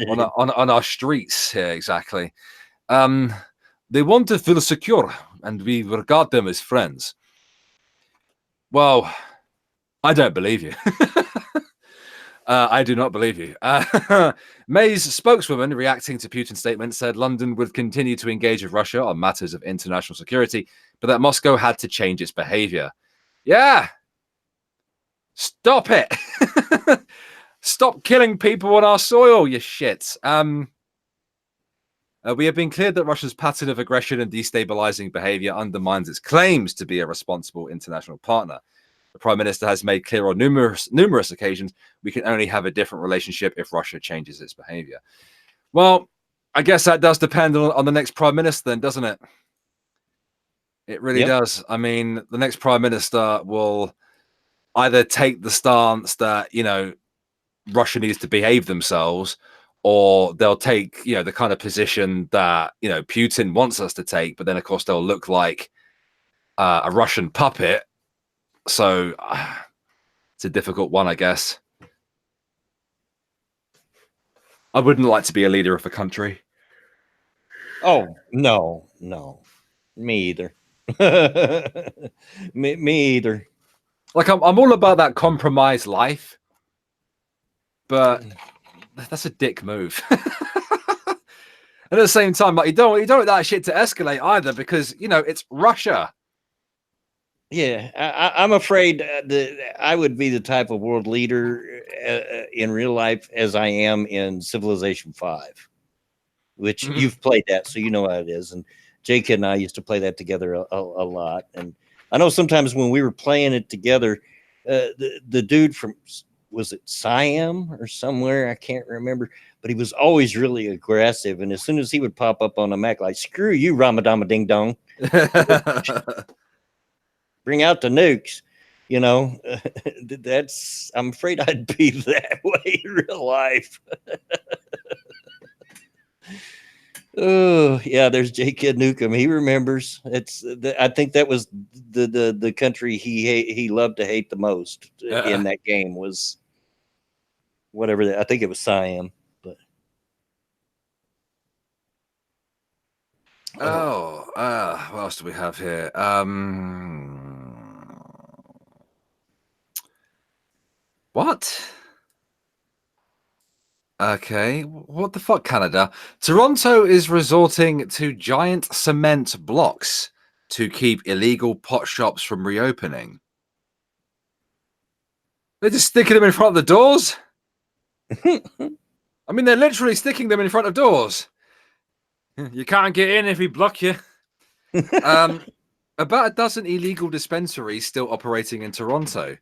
on our streets here exactly? They want to feel secure, and we regard them as friends. Well, I don't believe you. I do not believe you. May's spokeswoman, reacting to Putin's statement, said London would continue to engage with Russia on matters of international security, but that Moscow had to change its behavior. Yeah. Stop it. Stop killing people on our soil, you shits. We have been cleared that Russia's pattern of aggression and destabilizing behavior undermines its claims to be a responsible international partner. The Prime Minister has made clear on numerous occasions we can only have a different relationship if Russia changes its behavior. Well, I guess that does depend on the next Prime Minister then, doesn't it? It really does. I mean, the next Prime Minister will either take the stance that, you know, Russia needs to behave themselves, or they'll take, you know, the kind of position that, you know, Putin wants us to take, but then, of course, they'll look like a Russian puppet. So it's a difficult one, I guess. I wouldn't like to be a leader of a country. Oh, no. Me either. me either. Like, I'm all about that compromised life, but that's a dick move. And at the same time, like, you don't want that shit to escalate either, because, you know, it's Russia. Yeah, I'm afraid that I would be the type of world leader in real life as I am in Civilization 5, which you've played that, so you know how it is. And Jake and I used to play that together a lot. And I know sometimes when we were playing it together, the dude from, was it Siam or somewhere? I can't remember. But he was always really aggressive. And as soon as he would pop up on the Mac, like, screw you, Ramadama Ding Dong. Bring out the nukes, you know. I'm afraid I'd be that way in real life. Oh yeah, there's J. Kid Newcomb. He remembers. I think that was the country he loved to hate the most in that game was whatever. I think it was Siam. But what else do we have here? What? Okay, what the fuck, Canada? Toronto is resorting to giant cement blocks to keep illegal pot shops from reopening. They're just sticking them in front of the doors. I mean, they're literally sticking them in front of doors. You can't get in if we block you. About a dozen illegal dispensaries still operating in Toronto.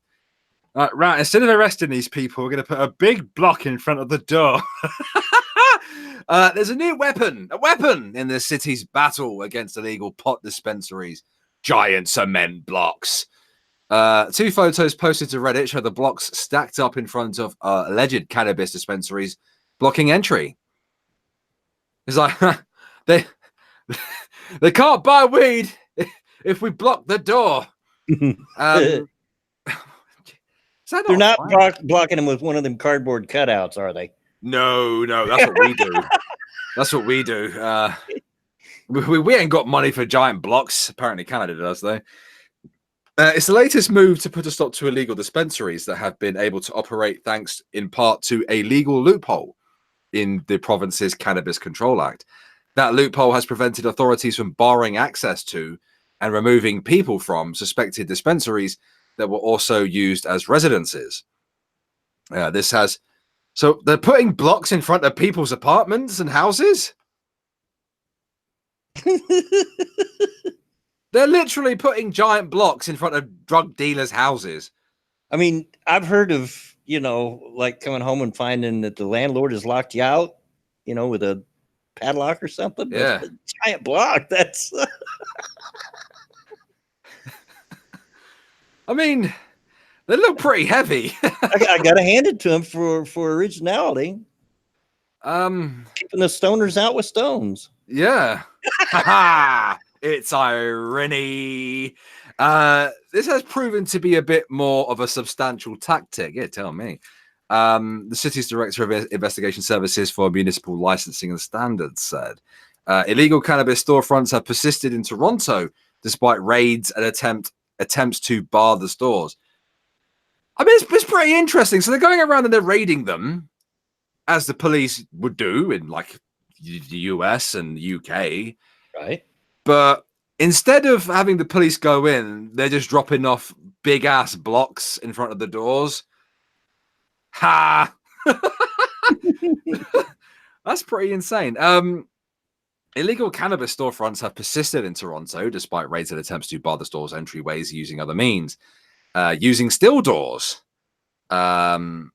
Right, instead of arresting these people, we're going to put a big block in front of the door. There's a new weapon in the city's battle against illegal pot dispensaries. Giant cement blocks. 2 photos posted to Reddit show the blocks stacked up in front of alleged cannabis dispensaries, blocking entry. It's like, they can't buy weed if we block the door. They're not blocking them with one of them cardboard cutouts, are they? No, that's what we do. That's what we do. We ain't got money for giant blocks. Apparently Canada does, though. It's the latest move to put a stop to illegal dispensaries that have been able to operate thanks in part to a legal loophole in the province's Cannabis Control Act. That loophole has prevented authorities from barring access to and removing people from suspected dispensaries that were also used as residences. So they're putting blocks in front of people's apartments and houses? They're literally putting giant blocks in front of drug dealers' houses. I mean, I've heard of, like coming home and finding that the landlord has locked you out, with a padlock or something. But Yeah. a giant block, that's... I mean, they look pretty heavy. I got to hand it to him for originality. Keeping the stoners out with stones. Yeah. It's irony. This has proven to be a bit more of a substantial tactic. Yeah, tell me. The city's director of investigation services for municipal licensing and standards said illegal cannabis storefronts have persisted in Toronto despite raids and attempts to bar the stores. I mean, it's pretty interesting. So they're going around and they're raiding them, as the police would do in like the US and the UK. Right. But instead of having the police go in, they're just dropping off big ass blocks in front of the doors. Ha! That's pretty insane. Illegal cannabis storefronts have persisted in Toronto despite raids and attempts to bar the store's entryways using other means. Using steel doors. Schrager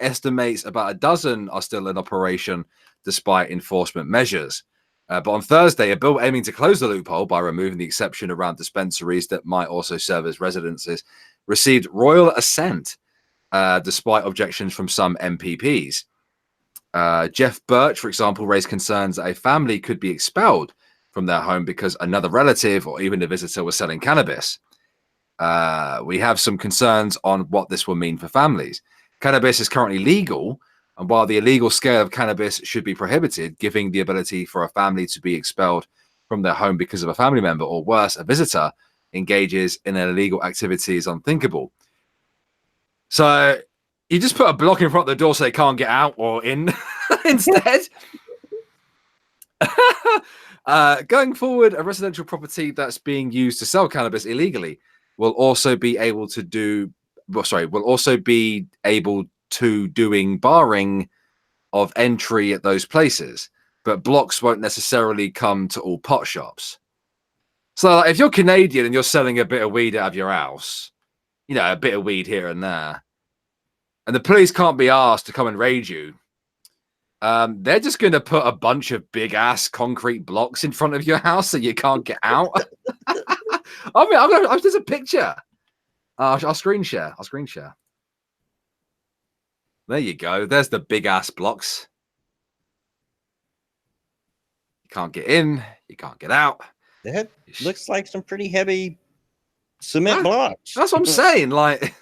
estimates about a dozen are still in operation despite enforcement measures. But on Thursday, a bill aiming to close the loophole by removing the exception around dispensaries that might also serve as residences received royal assent, despite objections from some MPPs. Jeff Birch, for example, raised concerns that a family could be expelled from their home because another relative or even a visitor was selling cannabis. We have some concerns on what this will mean for families. Cannabis is currently legal, and while the illegal scale of cannabis should be prohibited, giving the ability for a family to be expelled from their home because of a family member or worse, a visitor engages in an illegal activity is unthinkable. So you just put a block in front of the door so they can't get out or in instead. Going forward, a residential property that's being used to sell cannabis illegally will also be able to doing barring of entry at those places, but blocks won't necessarily come to all pot shops. So like, if you're Canadian and you're selling a bit of weed out of your house, a bit of weed here and there, and the police can't be asked to come and raid you, they're just going to put a bunch of big ass concrete blocks in front of your house so you can't get out. I mean, there's a picture. I'll screen share. There you go. There's the big ass blocks. You can't get in. You can't get out. That looks like some pretty heavy cement blocks. That's what I'm saying. Like,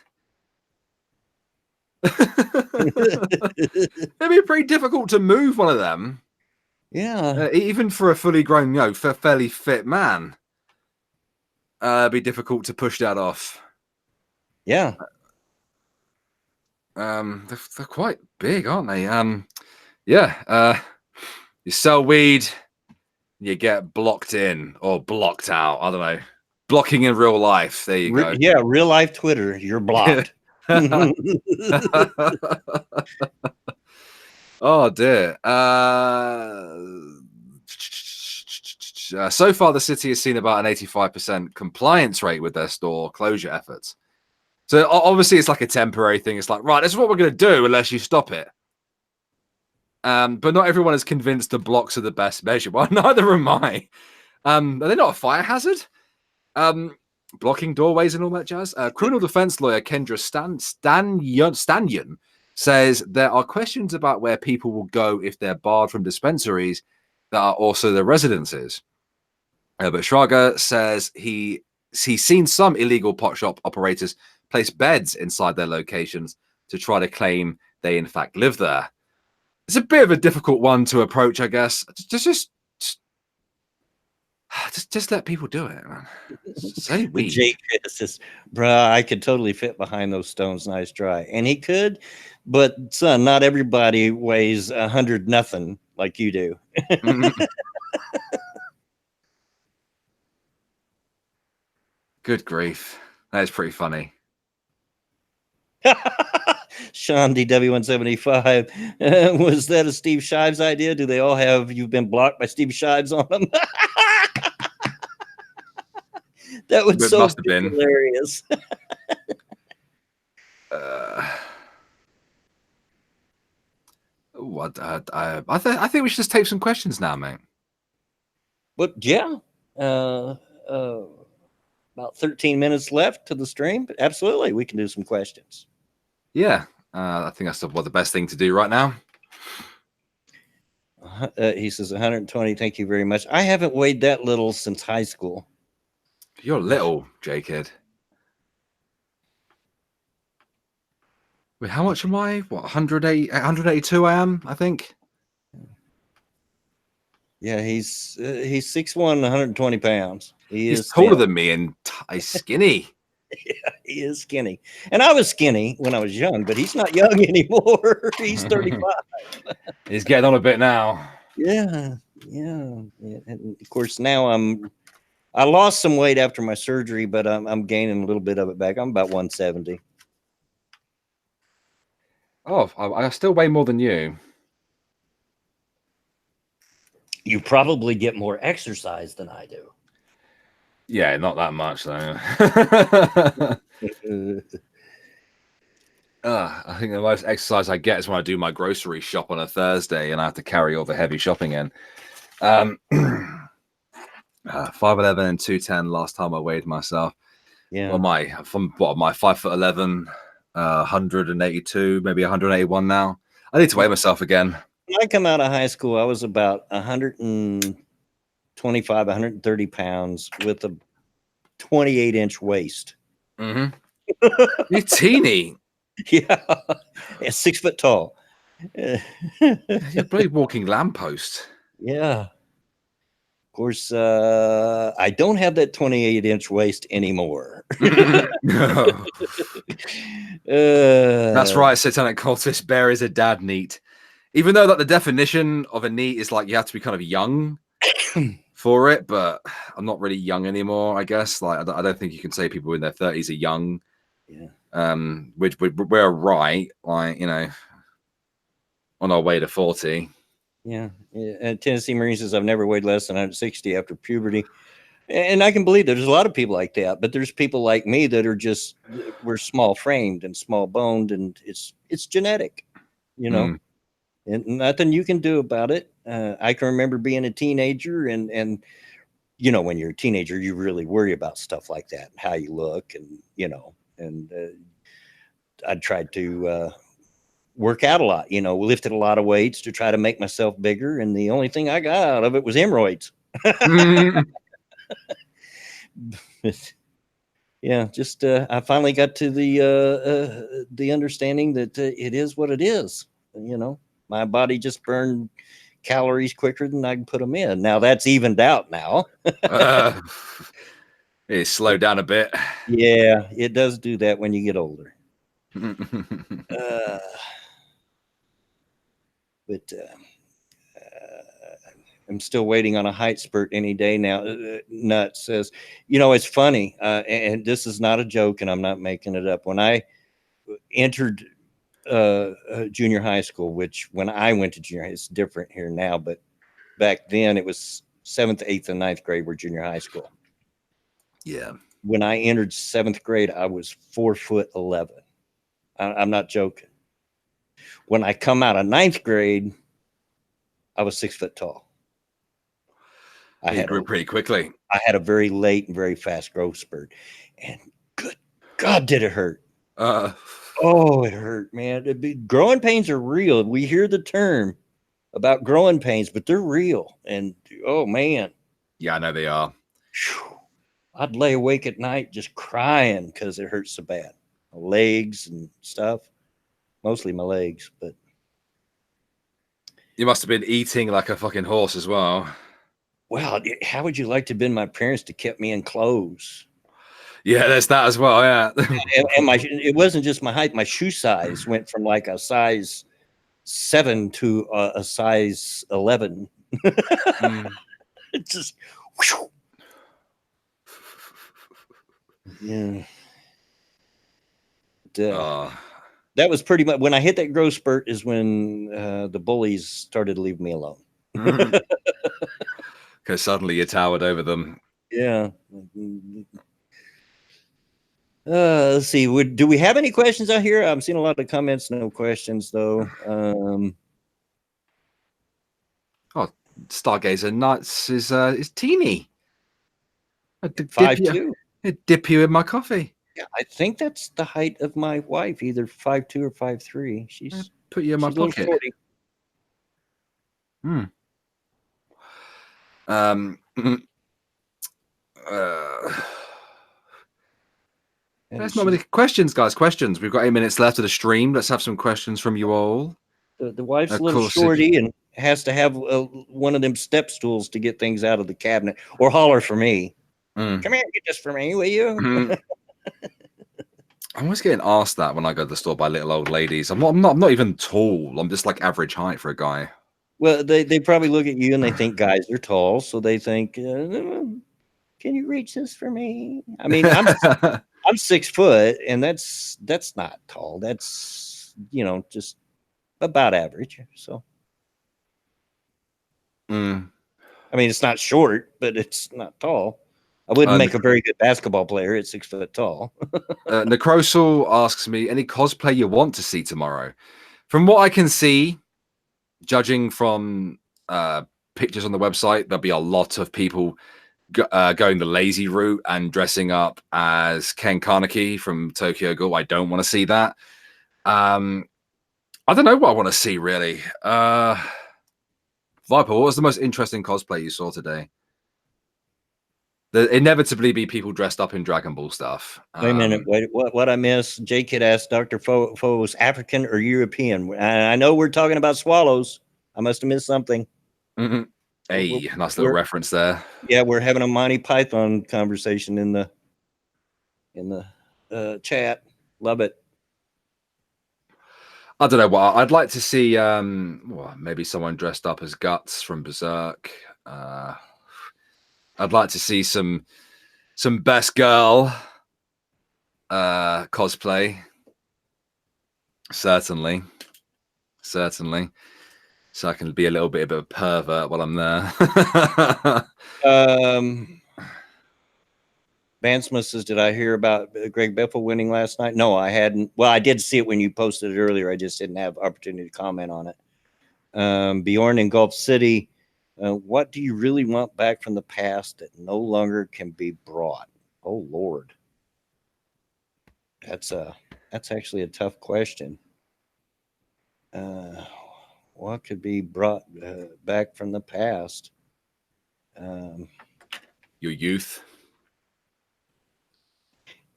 it'd be pretty difficult to move one of them. Yeah. Even for a fully grown, fairly fit man. It'd be difficult to push that off. Yeah. They're quite big, aren't they? Yeah. You sell weed, you get blocked in or blocked out. I don't know. Blocking in real life. There you go. Yeah, real life Twitter, you're blocked. Oh dear. So far, the city has seen about an 85% compliance rate with their store closure efforts. So obviously, it's like a temporary thing. It's like, right, this is what we're going to do unless you stop it. But not everyone is convinced the blocks are the best measure. Well, neither am I. Are they not a fire hazard? Blocking doorways and all that jazz. Criminal defense lawyer Kendra Stanyon says there are questions about where people will go if they're barred from dispensaries that are also their residences. But Shraga says he's seen some illegal pot shop operators place beds inside their locations to try to claim they in fact live there. It's a bit of a difficult one to approach, I guess. Just let people do it, man. Say But Jake says, bruh, I could totally fit behind those stones nice dry. And he could, but son, not everybody weighs 100 nothing like you do. Good grief. That is pretty funny. Sean DW175. Was that a Steve Shives idea? Do they all have you've been blocked by Steve Shives on them? That would so must have been hilarious. I think we should just take some questions now, mate. But yeah, about 13 minutes left to the stream. But absolutely, we can do some questions. Yeah, I think that's the best thing to do right now. He says 120. Thank you very much. I haven't weighed that little since high school. You're little, J-Kid. Wait, how much am I? What, 182 I am, I think. Yeah, he's 6'1", 120 pounds. He's taller than me and he's skinny. Yeah, he is skinny. And I was skinny when I was young, but he's not young anymore. He's 35. He's getting on a bit now. Yeah. And of course, now I lost some weight after my surgery, but I'm gaining a little bit of it back. I'm about 170. Oh, I still weigh more than you. You probably get more exercise than I do. Yeah, not that much though. I think the most exercise I get is when I do my grocery shop on a Thursday and I have to carry all the heavy shopping in. 5'11" and 210 last time I weighed myself. Yeah. Well, my 5'11", 182, maybe 181 now. I need to weigh myself again. When I come out of high school, I was about 125, 130 pounds with a 28-inch waist. Mm-hmm. You're teeny. Yeah. 6 foot tall. You're a bloody walking lamppost. Yeah. Of course, I don't have that 28-inch waist anymore. That's right, Satanic Cultist. Bear is a dad neat. Even though that the definition of a neat is like you have to be kind of young for it, but I'm not really young anymore, I guess. Like I don't think you can say people in their 30s are young. Yeah. Which we're right, like, you know, on our way to 40. Yeah. And Tennessee Marine says I've never weighed less than 160 after puberty. And I can believe there's a lot of people like that, but there's people like me that are we're small framed and small boned, and it's genetic, you know. And nothing you can do about it. I can remember being a teenager and, you know, when you're a teenager, you really worry about stuff like that, how you look and, you know, and I tried to work out a lot, lifted a lot of weights to try to make myself bigger. And the only thing I got out of it was hemorrhoids. Yeah, just I finally got to the understanding that it is what it is. My body just burned calories quicker than I can put them in. Now that's evened out now. It slowed down a bit. Yeah, it does do that when you get older. But I'm still waiting on a height spurt any day now. Nut says, it's funny, and this is not a joke, and I'm not making it up. When I entered junior high school, which when I went to junior high, it's different here now, but back then it was 7th, 8th, and 9th grade were junior high school. Yeah. When I entered 7th grade, I was 4'11". I'm not joking. When I come out of 9th grade, I was 6 foot tall. I grew pretty quickly. I had a very late and very fast growth spurt, and good God, did it hurt? Oh, it hurt, man. Growing pains are real. We hear the term about growing pains, but they're real. And oh man, yeah, I know they are. I'd lay awake at night just crying because it hurts so bad. My legs and stuff, mostly my legs, but. You must have been eating like a fucking horse as well. Well, how would you like to have been my parents to keep me in clothes? Yeah, there's that as well. Yeah. and it wasn't just my height. My shoe size went from like a size 7 to a size 11. It just, whew. Yeah. That was pretty much when I hit that growth spurt is when the bullies started to leave me alone. Because suddenly you towered over them. Yeah. Let's see. Do we have any questions out here? I'm seeing a lot of comments. No questions though. Stargazer Nuts is teeny. I dip you in my coffee. Yeah, I think that's the height of my wife, either 5'2" or 5'3". She's put you in my pocket. There's not many questions, guys. Questions. We've got 8 minutes left of the stream. Let's have some questions from you all. The wife's a little shorty and has to have one of them step stools to get things out of the cabinet, or holler for me. Come here, get this for me, will you? I'm always getting asked that when I go to the store by little old ladies. I'm not even tall. I'm just like average height for a guy. Well, they probably look at you and they think guys are tall, so they think, can you reach this for me? I mean, I'm 6 foot, and that's not tall. That's just about average. So, I mean, it's not short, but it's not tall. I wouldn't make a very good basketball player at 6 foot tall. Necrosal asks me, any cosplay you want to see tomorrow? From what I can see, judging from pictures on the website, there'll be a lot of people going the lazy route and dressing up as Ken Kaneki from Tokyo Ghoul. I don't want to see that. I don't know what I want to see, really. Viper, what was the most interesting cosplay you saw today? There'll inevitably be people dressed up in Dragon Ball stuff. Wait a minute. Wait, what I missed? J-Kid asked Dr. Foe's African or European. I know we're talking about swallows. I must have missed something. Hey, nice little reference there. Yeah, we're having a Monty Python conversation in the chat. Love it. I don't know what I'd like to see. Maybe someone dressed up as Guts from Berserk. I'd like to see some Best Girl cosplay. Certainly. So I can be a little bit of a pervert while I'm there. Bansma says, did I hear about Greg Biffle winning last night? No, I hadn't. Well, I did see it when you posted it earlier. I just didn't have opportunity to comment on it. Bjorn in Gulf City, what do you really want back from the past that no longer can be brought? Oh, Lord. That's actually a tough question. What could be brought back from the past? Your youth.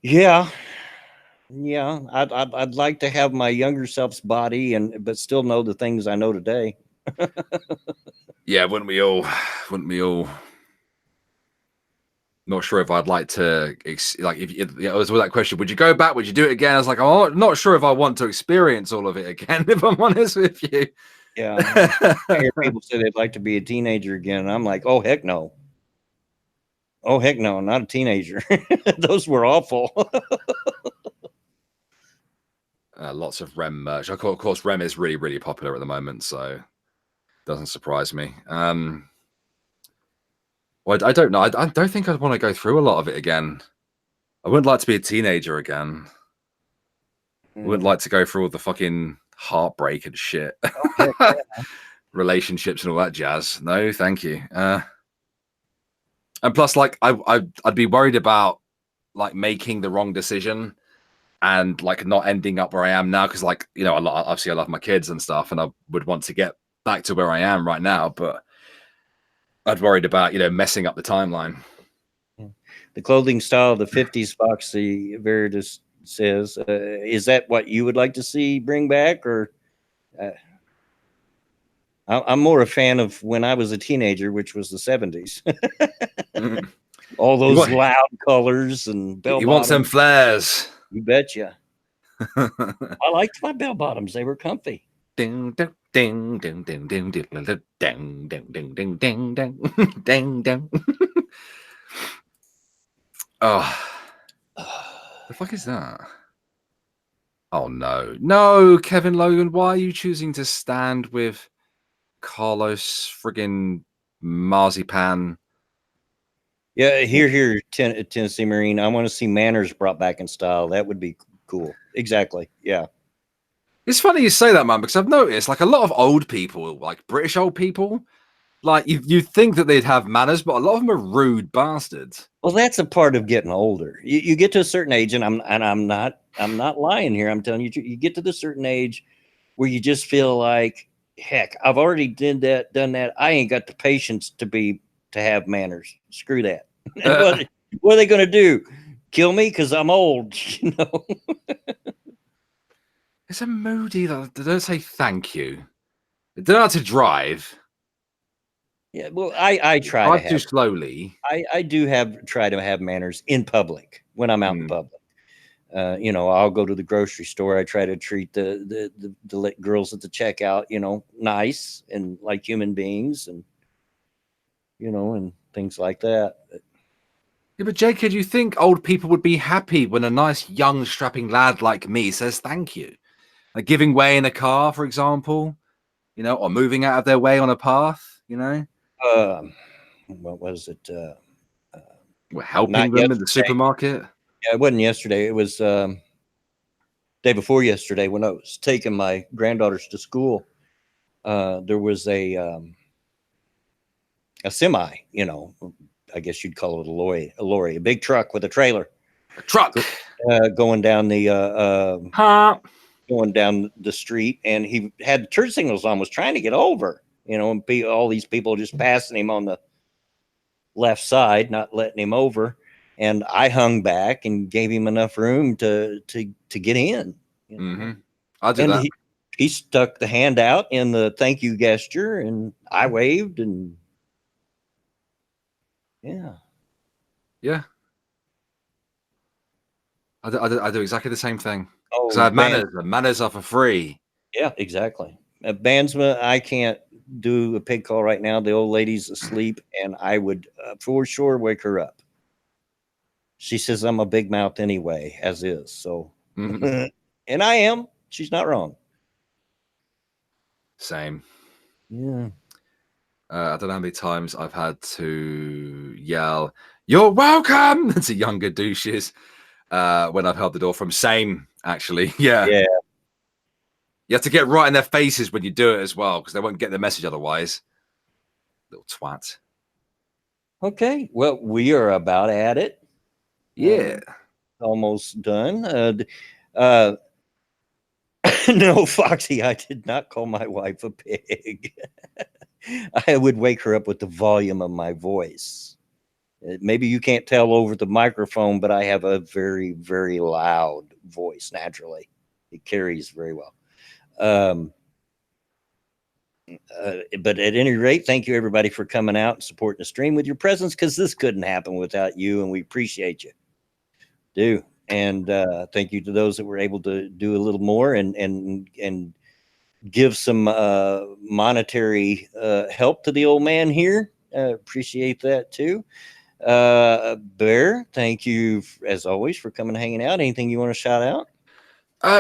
Yeah, yeah. I'd like to have my younger self's body, but still know the things I know today. Yeah, wouldn't we all? Wouldn't we all? Not sure if I'd like to, like, if I was with that question, would you go back? Would you do it again? I was like, I'm not sure if I want to experience all of it again, if I'm honest with you. Yeah. I hear people say they'd like to be a teenager again. And I'm like, oh, heck no. Oh, heck no, not a teenager. Those were awful. Lots of REM merch. Of course, REM is really, really popular at the moment, so doesn't surprise me. Well, I don't know. I don't think I'd want to go through a lot of it again. I wouldn't like to be a teenager again. I wouldn't like to go through all the fucking heartbreak and shit. Oh, heck yeah. Relationships and all that jazz. No, thank you. And plus, like, I'd be worried about like making the wrong decision and like not ending up where I am now, because, like, you know, obviously I love my kids and stuff, and I would want to get back to where I am right now, but I'd worried about, you know, messing up the timeline. The clothing style of the 50s, Foxy Veritas says, is that what you would like to see bring back? Or I'm more a fan of when I was a teenager, which was the 70s. All those loud colors and bell bottoms. You want some flares? You betcha. I liked my bell bottoms. They were comfy. Ding ding ding ding ding ding ding ding ding ding ding ding ding ding ding. Oh, the fuck is that? Oh no, no, Kevin Logan, why are you choosing to stand with Carlos friggin' Marzipan? Yeah, here, Tennessee Marine. I want to see manners brought back in style. That would be cool. Exactly. Yeah. It's funny you say that, man, because I've noticed, like, a lot of old people, like British old people, like, you think that they'd have manners, but a lot of them are rude bastards. Well, that's a part of getting older. You get to a certain age, and I'm not lying here. I'm telling you, you get to the certain age where you just feel like, heck, I've already done that. I ain't got the patience to have manners. Screw that. What are they going to do? Kill me because I'm old? You know. It's a moody that they don't say thank you. They don't know how to drive. Yeah, well, I try drive to have too slowly. I do try to have manners in public when I'm out in public. You know, I'll go to the grocery store. I try to treat the girls at the checkout, you know, nice and like human beings, and you know, and things like that. Yeah, but Jake, do you think old people would be happy when a nice young strapping lad like me says thank you? Like giving way in a car, for example, you know, or moving out of their way on a path, you know? What was it? We're helping them in the supermarket. Yeah, it wasn't yesterday. It was day before yesterday when I was taking my granddaughters to school. There was a semi, you know, I guess you'd call it a lorry, a big truck with a trailer. A truck going down the street, and he had the turn signals on, was trying to get over, you know, and all these people just passing him on the left side, not letting him over. And I hung back and gave him enough room to get in. You know? I'll do that. He stuck the hand out in the thank you gesture, and I waved, and yeah. I do exactly the same thing. Oh, so I have manners. Manners are for free. Yeah, exactly. Bandsma, I can't do a pig call right now. The old lady's asleep, and I would for sure wake her up. She says I'm a big mouth anyway, as is. So, and I am. She's not wrong. Same. Yeah. I don't know how many times I've had to yell, "You're welcome" to younger douches when I've held the door from. Same, actually. Yeah. You have to get right in their faces when you do it as well, because they won't get the message otherwise. Little twat. Okay. Well, we are about at it. Yeah. Almost done. No, Foxy, I did not call my wife a pig. I would wake her up with the volume of my voice. Maybe you can't tell over the microphone, but I have a very, very loud voice naturally. It carries very well. But at any rate, thank you everybody for coming out and supporting the stream with your presence, because this couldn't happen without you, and we appreciate you. Do. And thank you to those that were able to do a little more and give some monetary help to the old man here. Appreciate that too. Bear, thank you as always for coming and hanging out. Anything you want to shout out?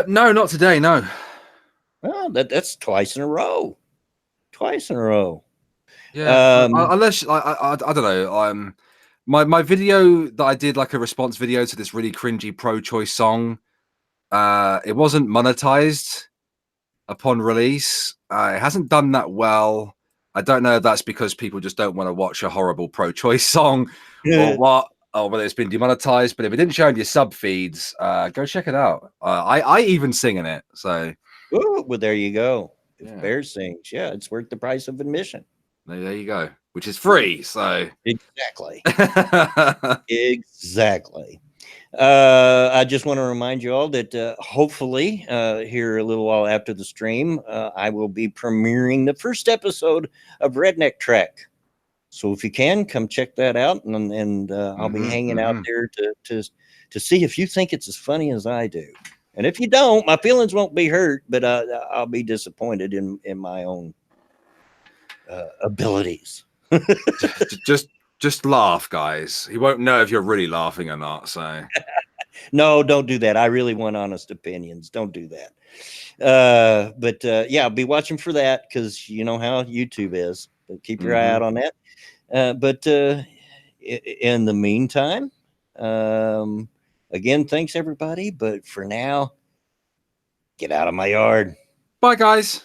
No, not today. No. Well, that's twice in a row. Twice in a row. Yeah. Unless I don't know. My video that I did, like a response video to this really cringy pro-choice song, it wasn't monetized upon release. It hasn't done that well. I don't know if that's because people just don't want to watch a horrible pro-choice song or what, or whether it's been demonetized. But if it didn't show in your sub feeds, go check it out. I even sing in it. So, ooh, well, there you go. If Yeah. Bear sings, yeah, it's worth the price of admission. There you go, which is free. So Exactly. Exactly. I just want to remind you all that hopefully here a little while after the stream, I will be premiering the first episode of Redneck Trek. So if you can, come check that out, and I'll be hanging out there to see if you think it's as funny as I do. And if you don't, my feelings won't be hurt, but I'll be disappointed in my own abilities. just laugh, guys. He won't know if you're really laughing or not. So no, don't do that. I really want honest opinions. Don't do that. But yeah, I'll be watching for that, because you know how YouTube is. But keep your eye out on that. But in the meantime, again, thanks everybody. But for now, get out of my yard. bye, guys.